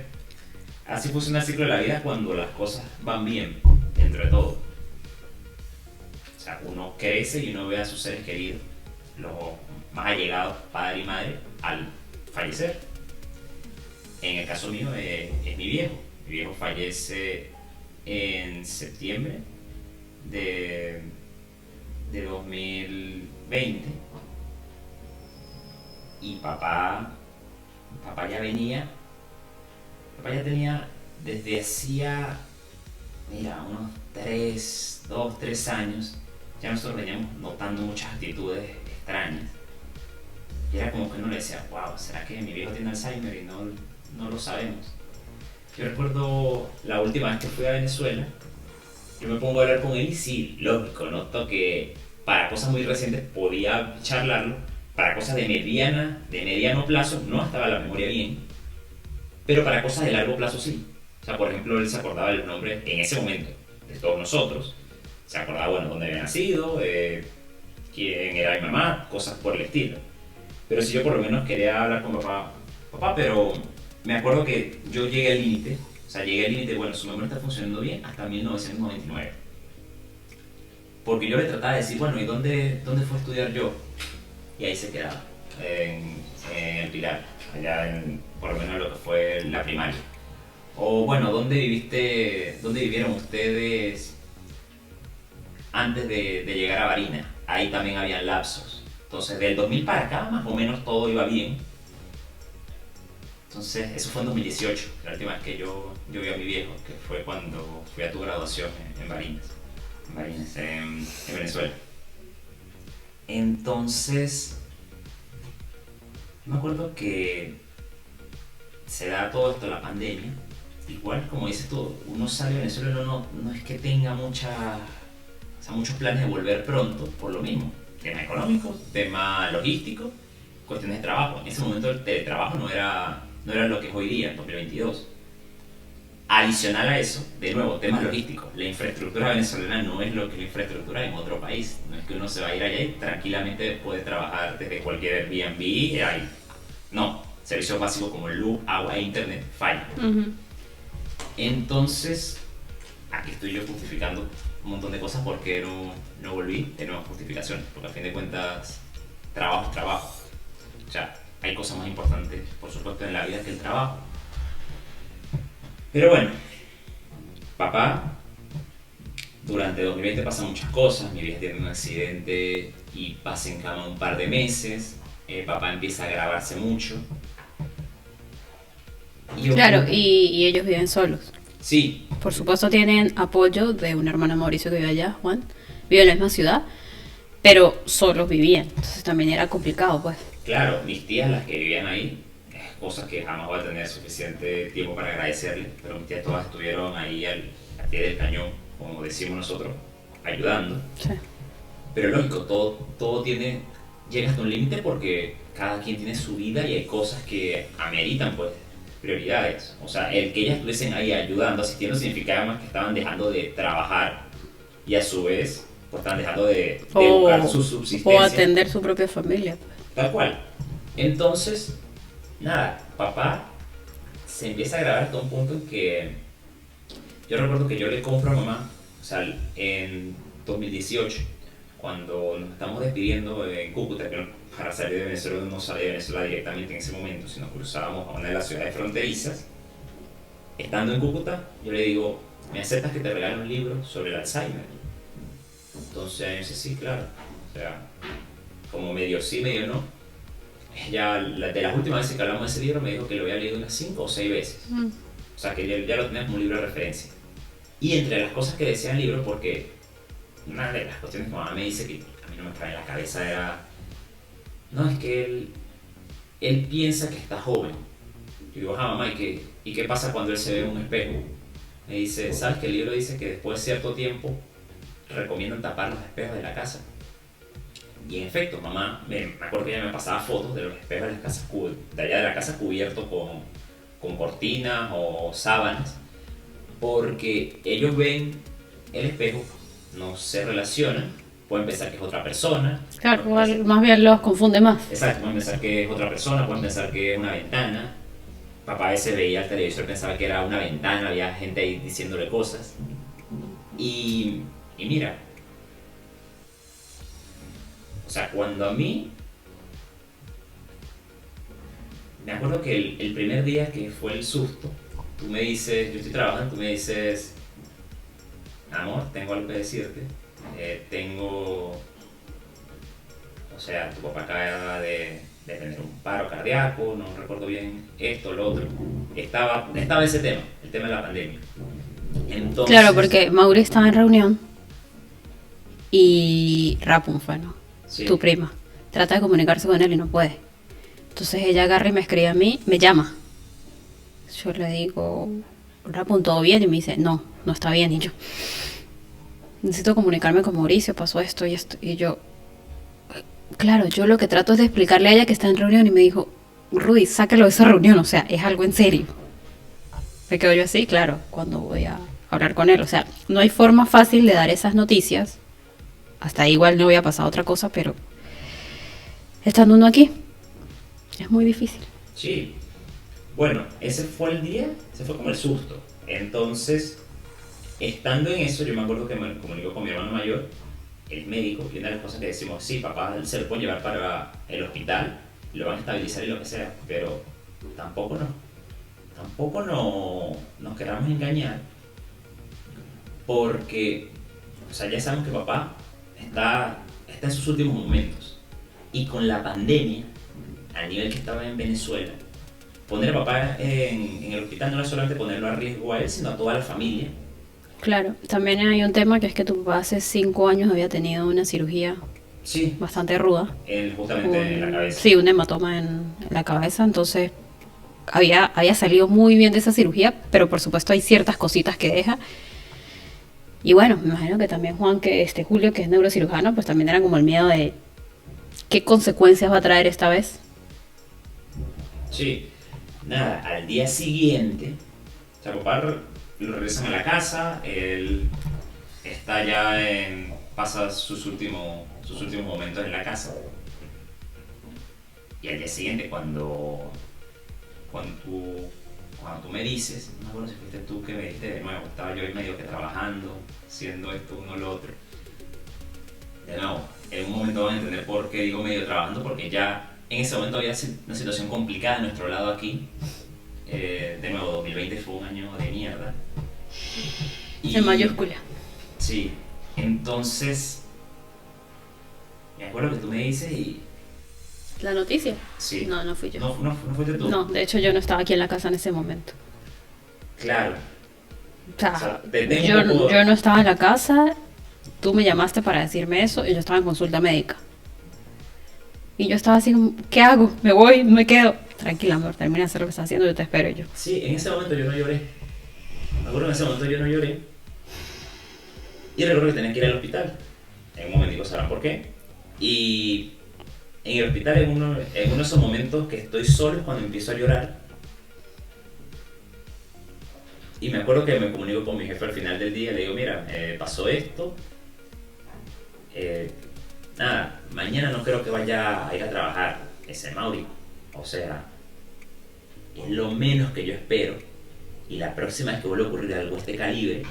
así funciona el ciclo de la vida cuando las cosas van bien, dentro de todo. O sea, uno crece y uno ve a sus seres queridos, los más allegados, padre y madre, al fallecer. En el caso mío es mi viejo. Mi viejo fallece en septiembre de 2020 y papá ya tenía desde hacía, mira, unos 3 años, ya nosotros veníamos notando muchas actitudes extrañas. Y era como que uno le decía, wow, ¿será que mi viejo tiene Alzheimer y no lo sabemos? Yo recuerdo la última vez que fui a Venezuela, yo me pongo a hablar con él y sí, lógico, noto que para cosas muy recientes podía charlarlo, para cosas de mediano plazo no estaba la memoria bien, pero para cosas de largo plazo sí. O sea, por ejemplo, él se acordaba de los nombres en ese momento de todos nosotros, se acordaba, bueno, dónde había nacido, quién era mi mamá, cosas por el estilo. Pero si yo por lo menos quería hablar con papá, pero me acuerdo que yo llegué al límite, bueno, su memoria está funcionando bien hasta 1999. Porque yo le trataba de decir, bueno, ¿y dónde fue a estudiar yo? Y ahí se quedaba, en el Pilar, por lo menos lo que fue la primaria. O bueno, ¿dónde vivieron ustedes antes de llegar a Barinas? Ahí también habían lapsos. Entonces, del 2000 para acá, más o menos todo iba bien. Entonces, eso fue en 2018, la última vez que yo vi a mi viejo, que fue cuando fui a tu graduación en Barinas, en Venezuela. Entonces, me acuerdo que se da todo esto, la pandemia. Igual, como dices tú, uno sale de Venezuela y no es que tenga muchos planes de volver pronto, por lo mismo. Tema económico, tema logístico, cuestiones de trabajo. En ese momento el teletrabajo no era lo que es hoy día, en 2022. Adicional a eso, de nuevo, temas logísticos. La infraestructura venezolana no es lo que es la infraestructura en otro país. No es que uno se va a ir allá y tranquilamente puede trabajar desde cualquier Airbnb. No, servicios básicos como luz, agua e internet fallan. Uh-huh. Entonces, aquí estoy yo justificando un montón de cosas porque no volví de nuevas justificaciones. Porque a fin de cuentas, trabajo es trabajo. O sea, hay cosas más importantes, por supuesto, en la vida que el trabajo. Pero bueno, papá, durante 2020 pasan muchas cosas. Mi vieja tiene un accidente y pasa en cama un par de meses. Papá empieza a grabarse mucho. Claro, y ellos viven solos. Sí. Por supuesto tienen apoyo de un hermano Mauricio que vive allá, Juan. Vive en la misma ciudad, pero solos vivían. Entonces también era complicado, pues. Claro, mis tías, las que vivían ahí, cosas que jamás voy a tener suficiente tiempo para agradecerles, pero mis tías todas estuvieron ahí al pie del cañón, como decimos nosotros, ayudando. Sí. Pero lógico, todo llega hasta un límite porque cada quien tiene su vida y hay cosas que ameritan, pues, prioridades. O sea, el que ellas estuviesen ahí ayudando, asistiendo, significaba más que estaban dejando de trabajar y a su vez pues, estaban dejando de buscar su subsistencia. O atender su propia familia. Tal cual. Entonces, nada, papá se empieza a grabar hasta un punto en que yo recuerdo que yo le compro a mamá, o sea, en 2018, cuando nos estamos despidiendo en Cúcuta, que para salir de Venezuela no salía de Venezuela directamente en ese momento, sino cruzábamos a una de las ciudades fronterizas. Estando en Cúcuta, yo le digo, ¿me aceptas que te regale un libro sobre el Alzheimer? Entonces ella dice, sí, claro. O sea, como medio sí, medio no. Ya de las últimas veces que hablamos de ese libro me dijo que lo había leído unas 5 o 6 veces. O sea, que ya lo tenía como un libro de referencia. Y entre las cosas que decía el libro, porque una de las cuestiones que mamá me dice que a mí no me trae en la cabeza era, no, es que él piensa que está joven. Yo digo, mamá, ¿y qué pasa cuando él se ve en un espejo? Me dice, ¿sabes que el libro dice que después de cierto tiempo recomiendan tapar los espejos de la casa? Y en efecto, mamá, me acuerdo que ella me pasaba fotos de los espejos de las casas de allá de la casa cubiertos con cortinas o sábanas, porque ellos ven el espejo, no se relacionan, pueden pensar que es otra persona. Claro, más bien los confunde más. Exacto, pueden pensar que es otra persona, pueden pensar que es una ventana. Papá a veces veía el televisor, pensaba que era una ventana, había gente ahí diciéndole cosas. Y mira, o sea, cuando a mí me acuerdo que el primer día que fue el susto, tú me dices, yo estoy trabajando, tú me dices, amor, tengo algo que decirte. O sea, tu papá acaba de tener un paro cardíaco, no recuerdo bien esto, lo otro. Estaba ese tema, el tema de la pandemia. Entonces, Claro, porque Mauri estaba en reunión y Rapun fue, ¿no? sí, Tu prima. Trata de comunicarse con él y no puede. Entonces ella agarra y me escribe a mí, me llama. Yo le digo, Rapun, ¿todo bien? Y me dice, no, no está bien. Y yo, necesito comunicarme con Mauricio, pasó esto y esto. Y yo, claro, yo lo que trato es de explicarle a ella que está en reunión y me dijo, Rudy, sácalo de esa reunión, o sea, es algo en serio. Me quedo yo así, claro, cuando voy a hablar con él. O sea, no hay forma fácil de dar esas noticias. Hasta ahí igual no voy a pasar otra cosa, pero estando uno aquí, es muy difícil. sí. Bueno, ese fue el día, ese fue como el susto. Entonces, estando en eso, yo me acuerdo que me comunicó con mi hermano mayor, el médico, y una de las cosas que decimos, sí, papá, se lo pueden llevar para el hospital, lo van a estabilizar y lo que sea, pero tampoco nos queramos engañar, porque, o sea, ya sabemos que papá está en sus últimos momentos, y con la pandemia, al nivel que estaba en Venezuela, poner a papá en el hospital no es solamente ponerlo a riesgo a él, sino a toda la familia. Claro, también hay un tema que es que tu papá hace 5 años había tenido una cirugía Sí, bastante ruda. justamente en la cabeza. Sí, un hematoma en la cabeza, entonces había salido muy bien de esa cirugía, pero por supuesto hay ciertas cositas que deja. Y bueno, me imagino que también Juan, Julio, que es neurocirujano, pues también era como el miedo de qué consecuencias va a traer esta vez. Sí, nada, al día siguiente, o sea, papá lo regresan a la casa, él está ya pasa sus últimos momentos en la casa. Y al día siguiente, cuando tú me dices, no me acuerdo si fuiste tú que me dijiste de nuevo, estaba yo ahí medio que trabajando, haciendo esto, uno, lo otro. De nuevo, en un momento van a entender por qué digo medio trabajando, porque ya en ese momento había una situación complicada a nuestro lado aquí. De nuevo, 2020 fue un año de mierda. En mayúscula. Sí, entonces, me acuerdo que tú me dices y... ¿La noticia? Sí. No, no fui yo. No fuiste tú. No, de hecho yo no estaba aquí en la casa en ese momento. Claro. O sea, O sea, tengo un poco- yo no estaba en la casa, tú me llamaste para decirme eso y yo estaba en consulta médica. Y yo estaba así como, ¿qué hago? ¿Me voy? ¿Me quedo? Tranquila, amor, termina de hacer lo que estás haciendo, yo te espero yo. Sí, en ese momento yo no lloré. Me acuerdo que en ese momento yo no lloré. Y recuerdo que tenía que ir al hospital. En un momentico sabrán por qué. Y en el hospital, en uno de esos momentos que estoy solo, es cuando empiezo a llorar. Y me acuerdo que me comunico con mi jefe al final del día. Le digo, mira, pasó esto. Nada, mañana no creo que vaya a ir a trabajar ese Mauri. O sea, es lo menos que yo espero. Y la próxima vez que vuelva a ocurrir algo de este calibre,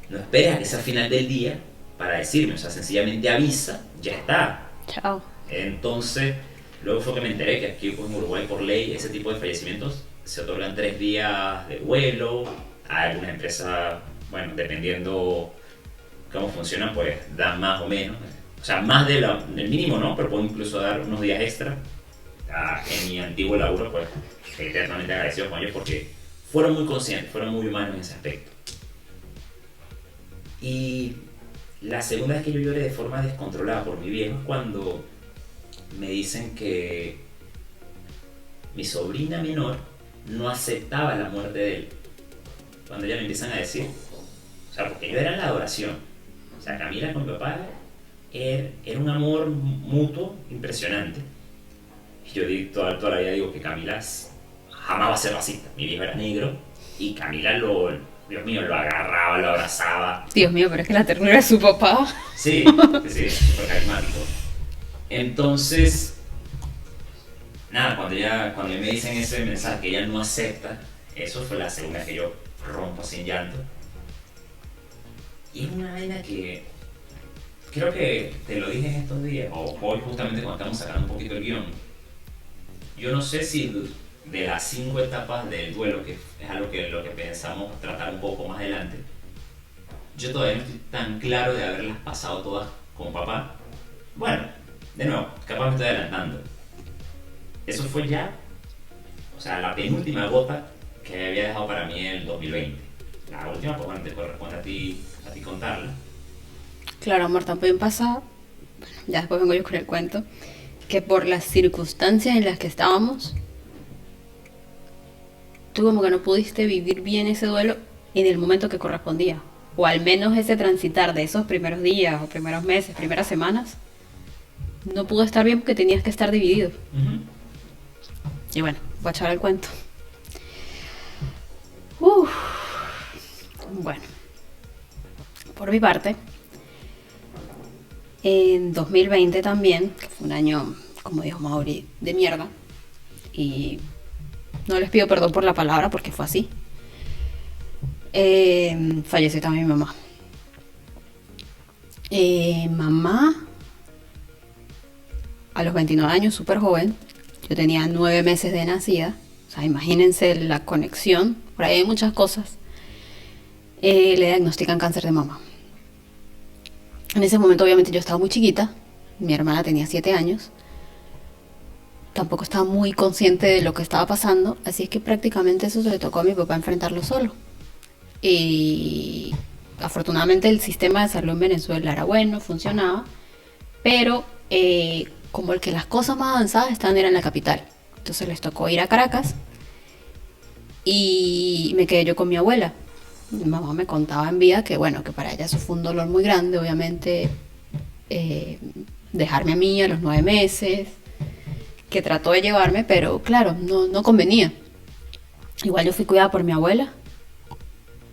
no esperes a que sea final del día para decirme. O sea, sencillamente avisa, ya está. Chao. Entonces, luego fue que me enteré que aquí pues, en Uruguay, por ley, ese tipo de fallecimientos se otorgan 3 días de vuelo. A algunas empresas, bueno, dependiendo cómo funcionan, pues dan más o menos. O sea, más del mínimo, ¿no? Pero puedo incluso dar unos días extra. En mi antiguo laburo, pues, eternamente agradecido con ellos porque fueron muy conscientes, fueron muy humanos en ese aspecto. Y la segunda vez que yo lloré de forma descontrolada por mi viejo es cuando me dicen que mi sobrina menor no aceptaba la muerte de él. Cuando ya me empiezan a decir, o sea, porque yo era en la adoración. O sea, Camila con mi papá era un amor mutuo impresionante. Y yo toda la vida digo que Camila jamás va a ser racista. Mi viejo era negro y Camila Dios mío, lo agarraba, lo abrazaba. Dios mío, pero es que la ternura de su papá. Sí, fue carismático. Entonces, nada, cuando ya me dicen ese mensaje que ella no acepta, eso fue la segunda vez que yo rompo sin llanto. Y es una vaina que creo que te lo dije en estos días, o hoy justamente cuando estamos sacando un poquito el guión. Yo no sé si de las 5 etapas del duelo, que es algo que lo que pensamos tratar un poco más adelante, yo todavía no estoy tan claro de haberlas pasado todas con papá. Bueno, de nuevo, capaz me estoy adelantando. Eso fue ya, o sea, la penúltima gota que había dejado para mí en el 2020. La última, pues bueno, te corresponde a ti contarla. Claro, amor, también pasa, bueno, ya después vengo yo con el cuento, que por las circunstancias en las que estábamos, tú como que no pudiste vivir bien ese duelo en el momento que correspondía. O al menos ese transitar de esos primeros días o primeros meses, primeras semanas, no pudo estar bien porque tenías que estar dividido. Y bueno, voy a echar el cuento. Uf. Bueno, por mi parte, en 2020 también, que fue un año, como dijo Mauri, de mierda, y no les pido perdón por la palabra porque fue así, falleció también mi mamá. Mamá, a los 29 años, súper joven, yo tenía 9 meses de nacida, o sea, imagínense la conexión, por ahí hay muchas cosas. Le diagnostican cáncer de mama. En ese momento obviamente yo estaba muy chiquita, mi hermana tenía 7 años, tampoco estaba muy consciente de lo que estaba pasando, así es que prácticamente eso se le tocó a mi papá enfrentarlo solo. Y afortunadamente el sistema de salud en Venezuela era bueno, funcionaba, pero como el que las cosas más avanzadas estaban era en la capital, entonces les tocó ir a Caracas y me quedé yo con mi abuela. Mi mamá me contaba en vida que bueno, que para ella eso fue un dolor muy grande, obviamente, dejarme a mí a los 9 meses, que trató de llevarme, pero claro, no convenía. Igual yo fui cuidada por mi abuela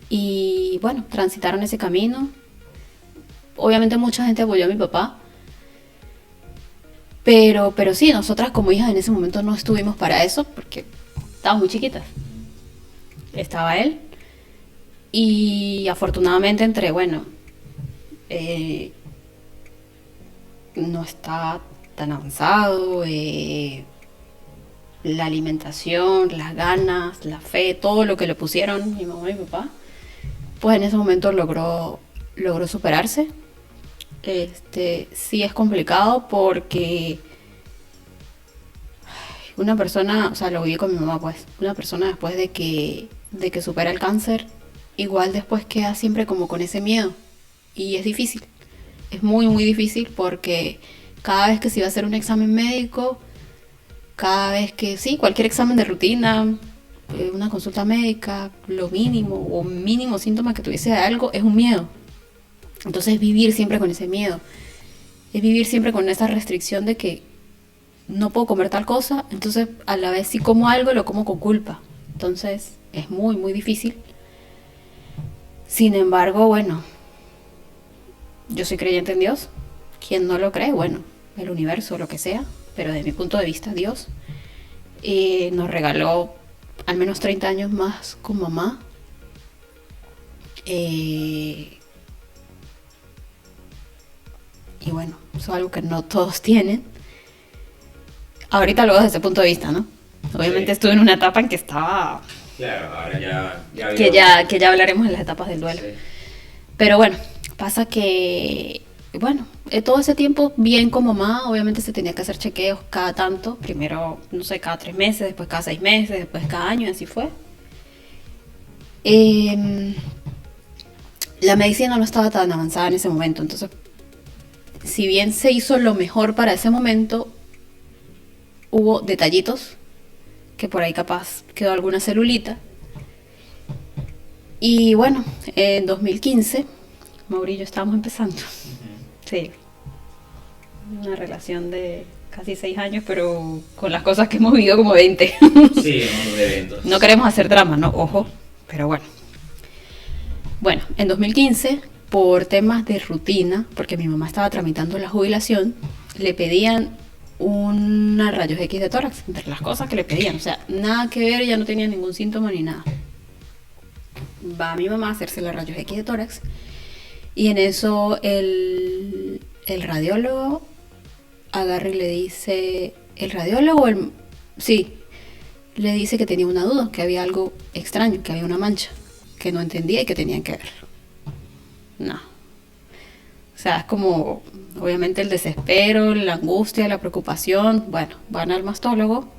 y bueno, transitaron ese camino. Obviamente mucha gente apoyó a mi papá, pero sí, nosotras como hijas en ese momento no estuvimos para eso porque estábamos muy chiquitas. Estaba él. Y afortunadamente entre, bueno, no está tan avanzado, la alimentación, las ganas, la fe, todo lo que le pusieron mi mamá y mi papá, pues en ese momento logró superarse. Sí es complicado porque una persona, o sea, lo viví con mi mamá, pues, una persona después de que supera el cáncer, igual después queda siempre como con ese miedo. Y es difícil. Es muy, muy difícil porque cada vez que se iba a hacer un examen médico, cada vez que, sí, cualquier examen de rutina, una consulta médica, lo mínimo o mínimo síntoma que tuviese de algo, es un miedo. Entonces es vivir siempre con ese miedo. Es vivir siempre con esa restricción de que no puedo comer tal cosa, entonces a la vez si como algo, lo como con culpa. Entonces es muy, muy difícil. Sin embargo, bueno, yo soy creyente en Dios. Quien no lo cree, bueno, el universo, lo que sea. Pero desde mi punto de vista, Dios nos regaló al menos 30 años más con mamá. Y bueno, eso es algo que no todos tienen. Ahorita lo veo desde ese punto de vista, ¿no? Obviamente sí. Estuve en una etapa en que estaba... Claro, ahora ya que ya hablaremos en las etapas del duelo. Sí. Pero bueno, pasa que, bueno, todo ese tiempo bien con mamá, obviamente se tenía que hacer chequeos cada tanto, primero, no sé, cada 3 meses, después cada 6 meses, después cada año, y así fue. La medicina no estaba tan avanzada en ese momento, entonces, si bien se hizo lo mejor para ese momento, hubo detallitos que por ahí capaz quedó alguna celulita. Y bueno, en 2015, Mauri y yo estábamos empezando. Sí. Una relación de casi 6 años, pero con las cosas que hemos vivido como 20. Sí, de eventos. No queremos hacer drama, ¿no? Ojo, pero bueno. Bueno, en 2015, por temas de rutina, porque mi mamá estaba tramitando la jubilación, le pedían una rayos X de tórax, entre las cosas que le pedían, o sea, nada que ver, ella no tenía ningún síntoma ni nada. Va mi mamá a hacerse los rayos X de tórax y en eso el radiólogo agarra y le dice, el radiólogo, sí, le dice que tenía una duda, que había algo extraño, que había una mancha, que no entendía y que tenían que ver. No. O sea, es como, obviamente, el desespero, la angustia, la preocupación. Bueno, van al mastólogo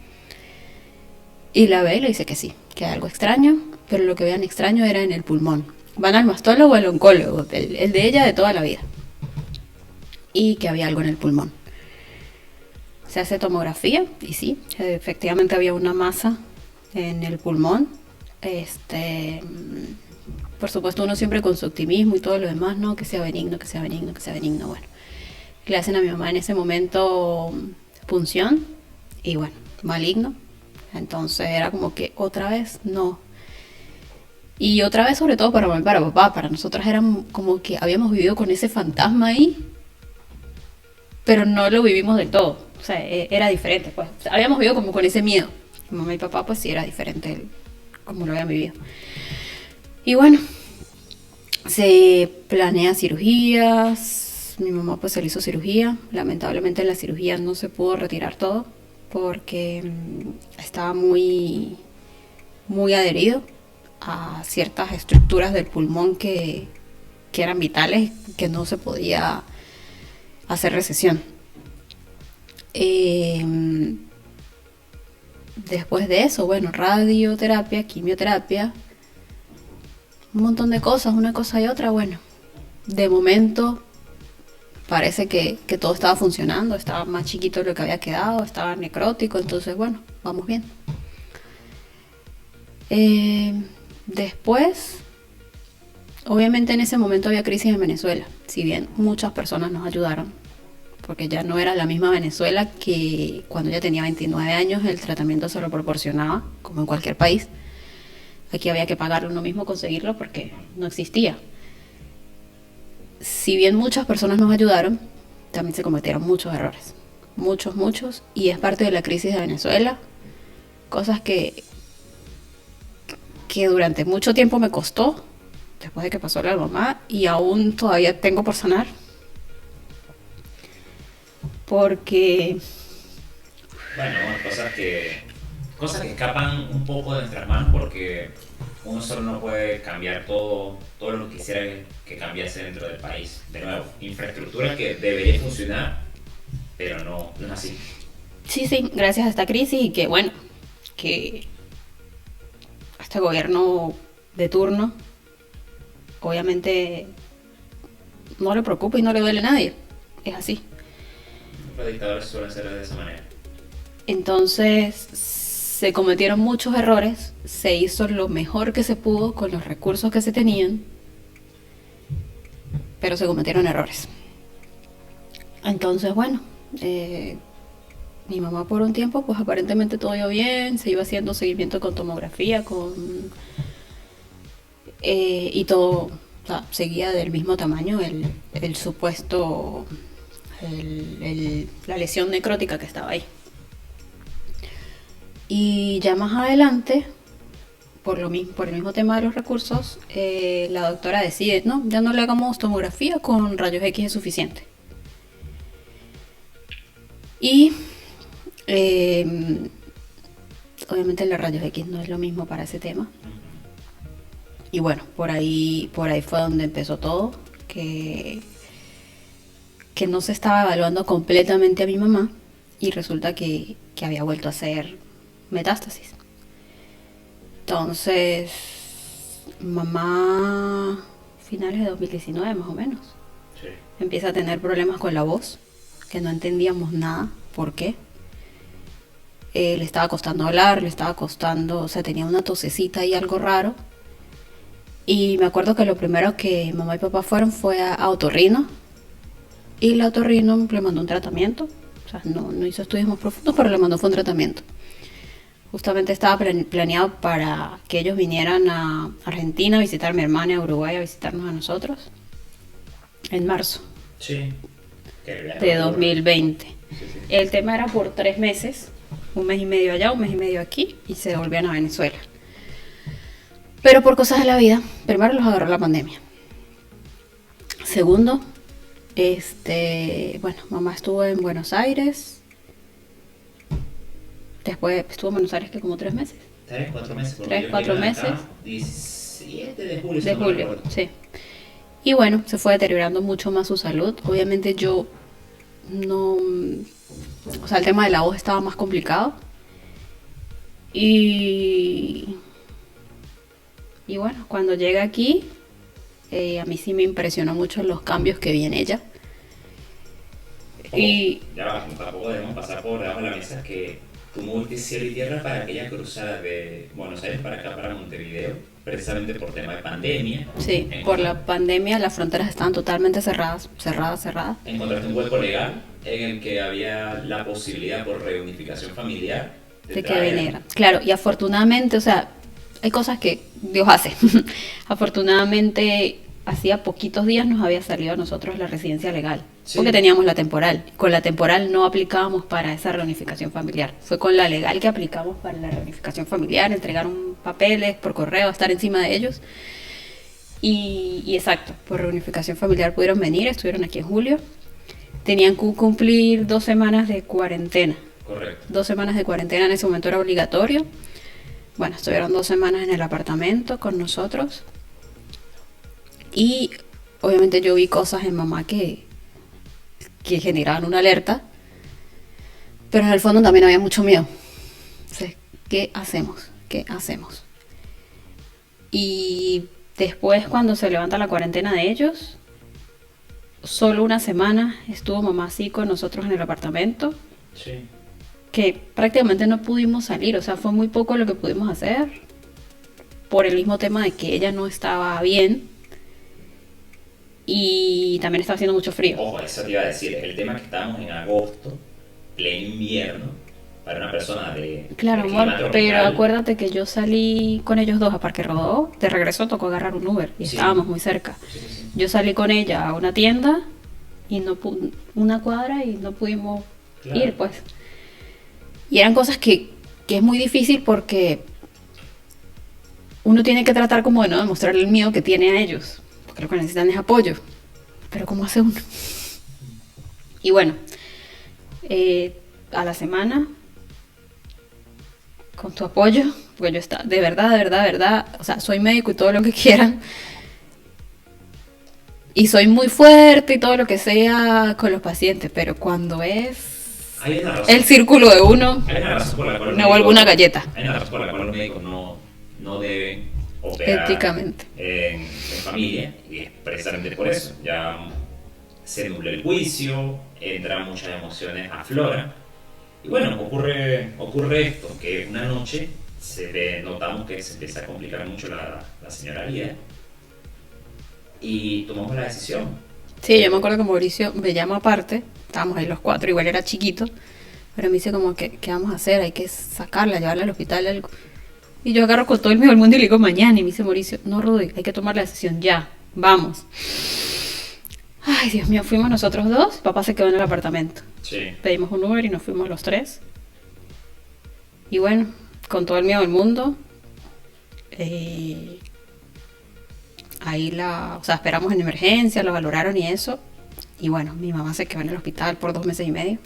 y la ve y le dice que sí, que hay algo extraño, pero lo que vean extraño era en el pulmón. Van al mastólogo, al oncólogo, el de ella de toda la vida, y que había algo en el pulmón. Se hace tomografía y sí, efectivamente había una masa en el pulmón. Por supuesto, uno siempre con su optimismo y todo lo demás, ¿no? Que sea benigno, que sea benigno, que sea benigno. Bueno, le hacen a mi mamá en ese momento punción y bueno, maligno. Entonces era como que otra vez no. Y otra vez, sobre todo para mamá y para papá, para nosotras era como que habíamos vivido con ese fantasma ahí, pero no lo vivimos del todo. O sea, era diferente, pues. O sea, habíamos vivido como con ese miedo. Mamá y papá, pues sí, era diferente como lo habían vivido. Y bueno, se planea cirugías. Mi mamá pues se le hizo cirugía. Lamentablemente en la cirugía no se pudo retirar todo porque estaba muy, muy adherido a ciertas estructuras del pulmón que eran vitales, que no se podía hacer recesión. Después de eso, bueno, radioterapia, quimioterapia, un montón de cosas, una cosa y otra. Bueno, de momento parece que todo estaba funcionando, estaba más chiquito de lo que había quedado, estaba necrótico, entonces bueno, vamos bien. Después, obviamente en ese momento había crisis en Venezuela, si bien muchas personas nos ayudaron, porque ya no era la misma Venezuela que cuando ella tenía 29 años el tratamiento se lo proporcionaba, como en cualquier país. Aquí había que pagarlo uno mismo, conseguirlo, porque no existía. Si bien muchas personas nos ayudaron, también se cometieron muchos errores. Muchos, y es parte de la crisis de Venezuela. Cosas que durante mucho tiempo me costó, después de que pasó la mamá, y aún todavía tengo por sanar. Porque... Bueno, cosas que escapan un poco de nuestras manos porque uno solo no puede cambiar todo lo que quisiera que cambiase dentro del país. De nuevo, infraestructura que debería funcionar, pero no es así. Sí, gracias a esta crisis y que bueno, que este gobierno de turno obviamente no le preocupa y no le duele a nadie. Es así. Los dictadores suelen ser de esa manera. Entonces se cometieron muchos errores, se hizo lo mejor que se pudo con los recursos que se tenían, pero se cometieron errores. Entonces bueno, mi mamá por un tiempo pues aparentemente todo iba bien, se iba haciendo seguimiento con tomografía, y todo, o sea, seguía del mismo tamaño el supuesto, la lesión necrótica que estaba ahí. Y ya más adelante, por el mismo tema de los recursos, la doctora decide, no, ya no le hagamos tomografía, con rayos X es suficiente. Y obviamente los rayos X no es lo mismo para ese tema. Y bueno, por ahí fue donde empezó todo, que no se estaba evaluando completamente a mi mamá y resulta que había vuelto a hacer metástasis. Entonces, mamá, finales de 2019 más o menos, sí, empieza a tener problemas con la voz, que no entendíamos nada, por qué. Le estaba costando hablar, o sea, tenía una tosecita y algo raro. Y me acuerdo que lo primero que mamá y papá fueron fue a otorrino, y la otorrino le mandó un tratamiento. O sea, no hizo estudios más profundos, pero le mandó fue un tratamiento. Justamente estaba planeado para que ellos vinieran a Argentina a visitar a mi hermana y a Uruguay a visitarnos a nosotros en marzo, sí, de 2020. Sí. El tema era por 3 meses, un mes y medio allá, un mes y medio aquí, y se volvían a Venezuela. Pero por cosas de la vida, primero los agarró la pandemia. Segundo, bueno, mamá estuvo en Buenos Aires Después estuvo en Buenos Aires que como 3 meses. 3, 4 meses. Porque 3, yo 4 llegué meses. acá 17 de julio, si De no me julio, recuerdo. sí. Y bueno, se fue deteriorando mucho más su salud. Obviamente yo no... O sea, el tema de la voz estaba más complicado. Y... Y bueno, cuando llega aquí, a mí sí me impresionó mucho los cambios que vi en ella. Y Ya va, tampoco debemos pasar por debajo de la mesa que tú moviste cielo y tierra para que ella cruzara de Buenos Aires para acá, para Montevideo, precisamente por tema de pandemia. sí, por la pandemia las fronteras estaban totalmente cerradas. Encontraste un hueco legal en el que había la posibilidad por reunificación familiar De que viniera. Claro, y afortunadamente, o sea, hay cosas que Dios hace. Afortunadamente, hacía poquitos días nos había salido a nosotros la residencia legal. Sí. Porque teníamos la temporal. Con la temporal no aplicábamos para esa reunificación familiar. Fue con la legal que aplicamos para la reunificación familiar. Entregaron papeles por correo, estar encima de ellos. Y exacto, por reunificación familiar pudieron venir, estuvieron aquí en julio. Tenían que cumplir 2 semanas de cuarentena. Correcto. 2 semanas de cuarentena en ese momento era obligatorio. Bueno, estuvieron 2 semanas en el apartamento con nosotros. Y obviamente yo vi cosas en mamá que generaban una alerta. Pero en el fondo también había mucho miedo. Entonces, ¿qué hacemos? ¿Qué hacemos? Y después, cuando se levanta la cuarentena de ellos, solo 1 semana estuvo mamá así con nosotros en el apartamento. Sí. Que prácticamente no pudimos salir, o sea, fue muy poco lo que pudimos hacer por el mismo tema de que ella no estaba bien y también estaba haciendo mucho frío. Ojo, eso te iba a decir, el tema es que estábamos en agosto, pleno invierno, para una persona de Claro, de clima amor, tropical. pero acuérdate que yo salí con ellos dos a Parque Rodó, de regreso tocó agarrar un Uber y Sí. estábamos muy cerca. Sí, sí, sí. Yo salí con ella a una tienda y una cuadra y no pudimos Claro. ir, pues. Y eran cosas que es muy difícil porque uno tiene que tratar como de no demostrar el miedo que tiene a ellos, porque lo que necesitan es apoyo. Pero ¿cómo hace uno? Y bueno, a la semana, con tu apoyo, porque yo estaba, de verdad, o sea, soy médico y todo lo que quieran, y soy muy fuerte y todo lo que sea con los pacientes, pero cuando es Hay una razón. el círculo de uno, Hay una razón por la cual los me vuelvo médicos- una galleta. Hay una razón por la cual los médicos no deben operar Éticamente. en familia, y es precisamente por eso. Ya se nubla el juicio, entran muchas emociones a flora. Y bueno, ocurre esto, que una noche notamos que se empieza a complicar mucho la señora Lía y tomamos la decisión. Sí, yo me acuerdo que Mauricio me llama aparte, estábamos ahí los 4, igual era chiquito, pero me dice como que, ¿qué vamos a hacer? Hay que sacarla, llevarla al hospital, algo. Y yo agarro con todo el miedo del mundo y le digo mañana, y me dice Mauricio, no, Rudy, hay que tomar la decisión ya, vamos. Ay, Dios mío, fuimos nosotros dos, papá se quedó en el apartamento. Sí. Pedimos un Uber y nos fuimos los 3. Y bueno, con todo el miedo del mundo, ahí o sea, esperamos en emergencia, lo valoraron y eso. Y bueno, mi mamá se quedó en el hospital por 2 meses y medio.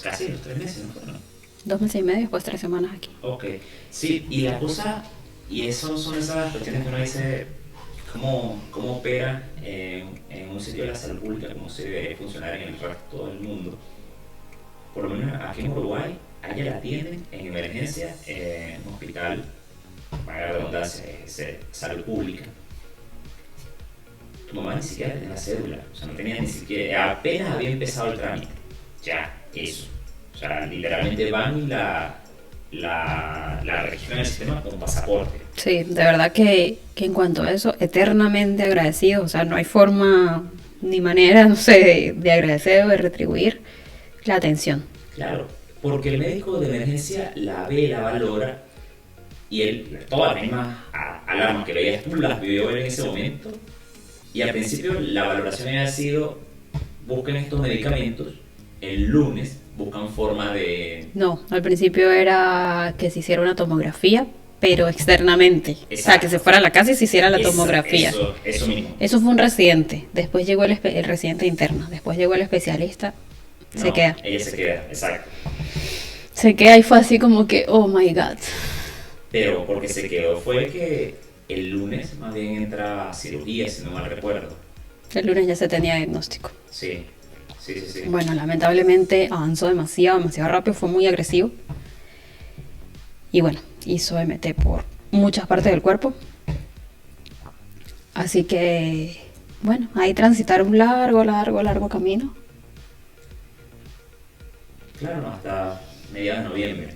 Casi los 3 meses, ¿no fueron? 2 meses y medio, después 3 semanas aquí. Ok, sí, y la cosa, y eso son esas cuestiones que uno dice, cómo opera en un sitio de la salud pública, cómo se debe funcionar en el resto del mundo. Por lo menos aquí en Uruguay, a ella la atienden en emergencia en un hospital, para la redundancia, salud pública. Tu mamá ni siquiera tenía la cédula, o sea, no tenía ni siquiera, apenas había empezado el trámite. Ya, eso. O sea, literalmente van y la registran en el sistema con pasaporte. Sí, de verdad que en cuanto a eso, eternamente agradecido. O sea, no hay forma ni manera, no sé, de agradecer o de retribuir la atención. Claro, porque el médico de emergencia la ve, la valora, y él, todas las mismas alarmas que veías tú las vivió él en ese momento. Y al principio la valoración había sido, busquen estos medicamentos, el lunes buscan forma de... No, al principio era que se hiciera una tomografía, pero externamente. O sea, Exacto. que se fuera a la casa y se hiciera la Esa- tomografía. Eso mismo. Eso fue un residente. Después llegó el residente interno. Después llegó el especialista. Se No, queda. Ella se queda, exacto. Sé que ahí fue así como que, oh my God. Pero porque se quedó fue que el lunes más bien entra a cirugía, si no mal recuerdo. El lunes ya se tenía diagnóstico. Sí, sí, sí, sí. Bueno, lamentablemente avanzó demasiado, demasiado rápido, fue muy agresivo. Y bueno, hizo MT por muchas partes del cuerpo. Así que, bueno, ahí transitar un largo camino. Claro, no, hasta mediados de noviembre.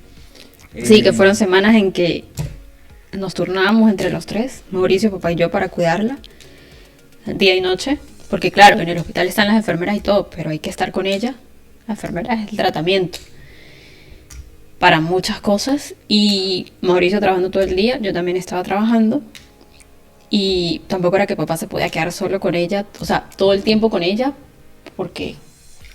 Sí, que fueron semanas en que nos turnábamos entre los tres, Mauricio, papá y yo, para cuidarla, día y noche. Porque claro, en el hospital están las enfermeras y todo, pero hay que estar con ella. La enfermera es el tratamiento para muchas cosas. Y Mauricio trabajando todo el día, yo también estaba trabajando. Y tampoco era que papá se podía quedar solo con ella, o sea, todo el tiempo con ella, porque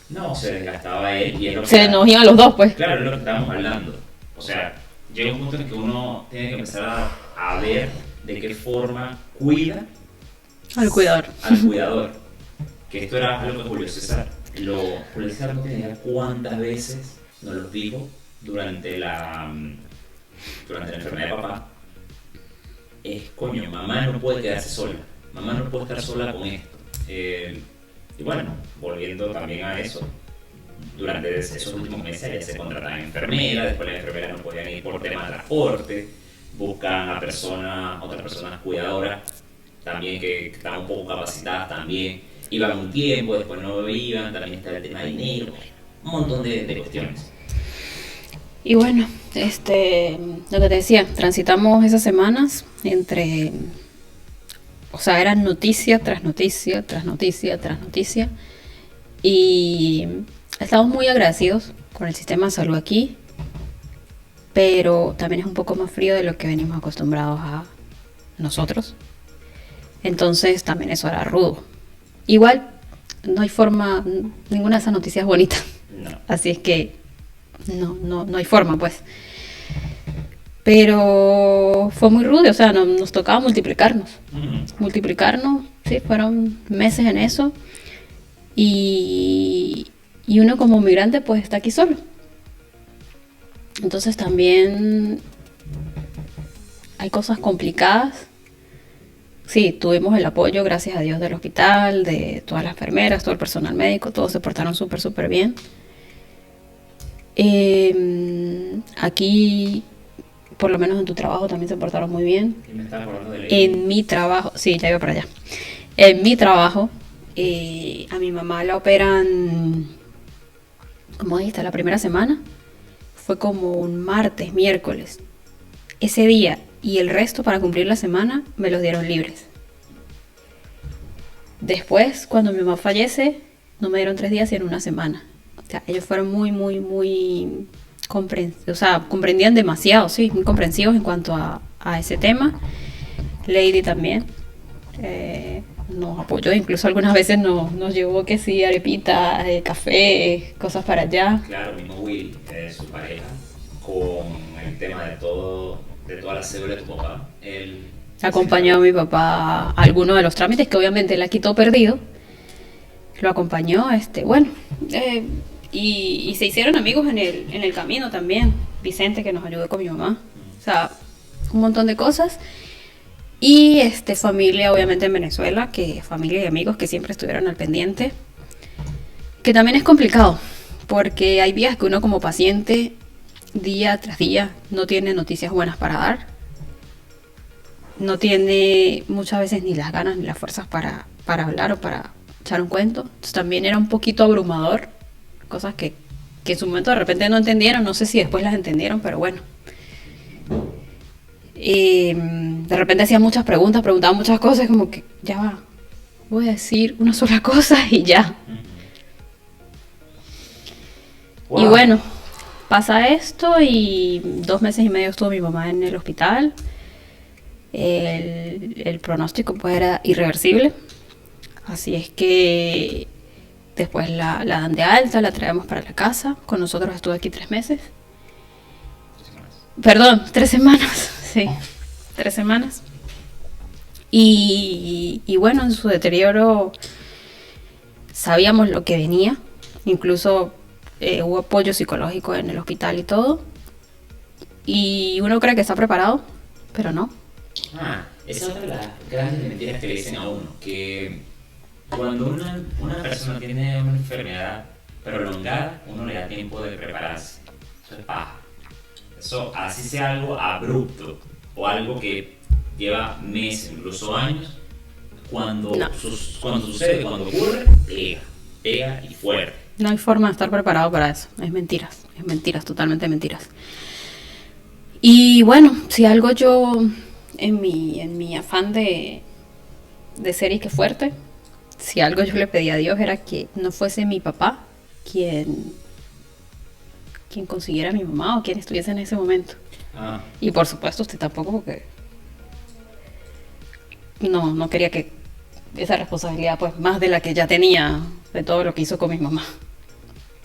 No, se desgastaba él y es lo que se nos iban los dos, pues. claro, es lo que estábamos hablando. O sea, llega un punto en que uno tiene que empezar a ver de qué forma cuida Al cuidador. al cuidador. Que esto era algo que Julio César no tenía cuántas veces nos lo dijo durante la enfermedad de papá. Es coño, mamá no puede quedarse sola. Mamá no puede estar sola con esto. Y bueno, volviendo también a eso, durante esos últimos meses ya se contrataban enfermeras, después las enfermeras no podían ir por tema de transporte, buscan a otras personas cuidadoras también que estaban un poco capacitadas también, iban un tiempo, después no iban, también está el tema de dinero, un montón de cuestiones. Y bueno, lo que te decía, transitamos esas semanas entre, o sea, eran noticia tras noticia, tras noticia, tras noticia. Y estamos muy agradecidos con el sistema de salud aquí, pero también es un poco más frío de lo que venimos acostumbrados a nosotros. Entonces también eso era rudo. Igual, no hay forma, ninguna de esas noticias es bonita. No. Así es que no hay forma, pues. Pero fue muy rudo, o sea, nos tocaba multiplicarnos. Multiplicarnos, sí, fueron meses en eso. Y uno como migrante pues está aquí solo. Entonces también hay cosas complicadas. Sí, tuvimos el apoyo, gracias a Dios, del hospital, de todas las enfermeras, todo el personal médico, todos se portaron súper bien. Aquí, por lo menos en tu trabajo, también se portaron muy bien. Y me estaba acordando de Lady. En mi trabajo, sí, ya iba para allá. En mi trabajo, a mi mamá la operan, ¿cómo dijiste? La primera semana. Fue como un martes, miércoles. Ese día y el resto para cumplir la semana me los dieron libres. Después, cuando mi mamá fallece, no me dieron 3 días sino una semana. O sea, ellos fueron muy o sea, comprendían demasiado, sí, muy comprensivos en cuanto a ese tema. Lady también nos apoyó, incluso algunas veces nos llevó que sí, arepita, café, cosas para allá. Claro, mismo Will, su pareja, con el tema de toda la cédula de tu papá. Él Acompañó a mi papá a algunos de los trámites que obviamente la quitó perdido. Lo acompañó, bueno, y se hicieron amigos en el camino también. Vicente, que nos ayudó con mi mamá. O sea, un montón de cosas. Y familia, obviamente, en Venezuela, que familia y amigos que siempre estuvieron al pendiente. Que también es complicado, porque hay días que uno como paciente, día tras día, no tiene noticias buenas para dar. No tiene muchas veces ni las ganas ni las fuerzas para hablar o para echar un cuento. Entonces también era un poquito abrumador. Cosas que en su momento de repente no entendieron. No sé si después las entendieron, pero bueno. De repente hacían muchas preguntas, preguntaban muchas cosas, como que ya va, voy a decir una sola cosa y ya. Wow. Y bueno, pasa esto y 2 meses y medio estuvo mi mamá en el hospital. El pronóstico pues era irreversible, así es que después la dan de alta, la traemos para la casa. Con nosotros estuvo aquí 3 meses. Perdón, 3 semanas, sí, 3 semanas. Y bueno, en su deterioro sabíamos lo que venía. Incluso hubo apoyo psicológico en el hospital y todo. Y uno cree que está preparado, pero no. Esa es otra de las grandes mentiras que le dicen a uno, que cuando una persona tiene una enfermedad prolongada, uno le da tiempo de prepararse. Eso es paja. Eso, así sea algo abrupto o algo que lleva meses, incluso años, cuando sucede, cuando ocurre, pega y fuerte. No hay forma de estar preparado para eso. Es mentiras, totalmente mentiras. Y bueno, si algo yo, en mi afán de ser y que fuerte, si algo yo le pedí a Dios era que no fuese mi papá quien consiguiera a mi mamá o quien estuviese en ese momento. Y por supuesto usted tampoco, porque no quería que esa responsabilidad, pues más de la que ya tenía de todo lo que hizo con mi mamá.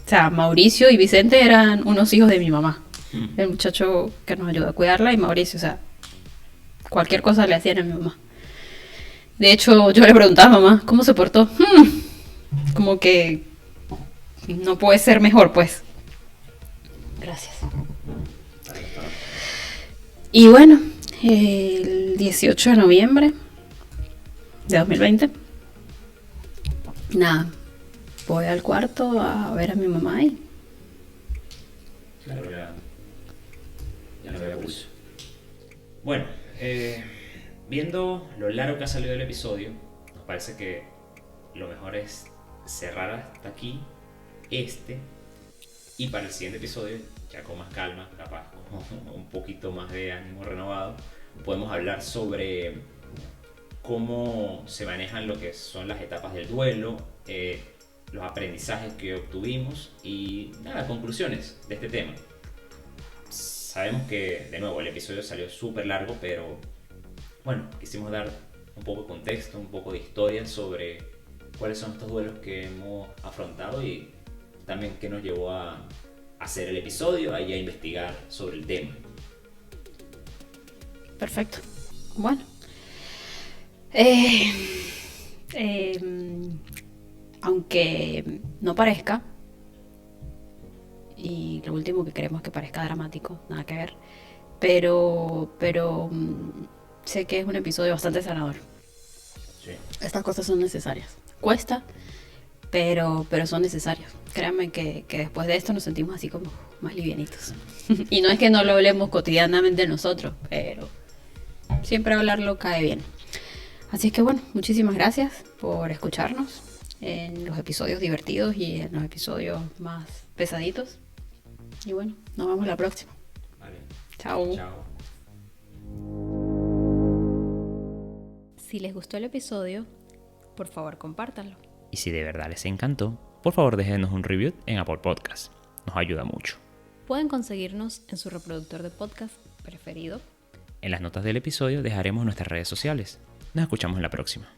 O sea, Mauricio y Vicente eran unos hijos de mi mamá. El muchacho que nos ayudó a cuidarla y Mauricio, o sea, cualquier cosa le hacían a mi mamá. De hecho, yo le preguntaba a mamá, ¿cómo se portó? Como que no puede ser mejor, pues. Gracias. Y bueno, el 18 de noviembre de 2020, nada, voy al cuarto a ver a mi mamá y... Claro, ya no veo pulso. Bueno, viendo lo largo que ha salido el episodio, nos parece que lo mejor es cerrar hasta aquí y para el siguiente episodio, ya con más calma, capaz con un poquito más de ánimo renovado, podemos hablar sobre cómo se manejan lo que son las etapas del duelo, los aprendizajes que obtuvimos y nada, conclusiones de este tema. Sabemos que, de nuevo, el episodio salió súper largo, pero bueno, quisimos dar un poco de contexto, un poco de historia sobre cuáles son estos duelos que hemos afrontado y también qué nos llevó a hacer el episodio y a investigar sobre el tema. Perfecto. Bueno. Aunque no parezca, y lo último que queremos es que parezca dramático, nada que ver, pero sé que es un episodio bastante sanador. Sí. Estas cosas son necesarias. Cuesta, pero son necesarias. Créanme que después de esto nos sentimos así como más livianitos. Y no es que no lo hablemos cotidianamente nosotros, pero siempre hablarlo cae bien. Así es que bueno, muchísimas gracias por escucharnos en los episodios divertidos y en los episodios más pesaditos. Y bueno, nos vemos la próxima. Vale. Chao. Chao. Si les gustó el episodio, por favor compártanlo. Y si de verdad les encantó, por favor déjenos un review en Apple Podcast. Nos ayuda mucho. Pueden conseguirnos en su reproductor de podcast preferido. En las notas del episodio dejaremos nuestras redes sociales. Nos escuchamos en la próxima.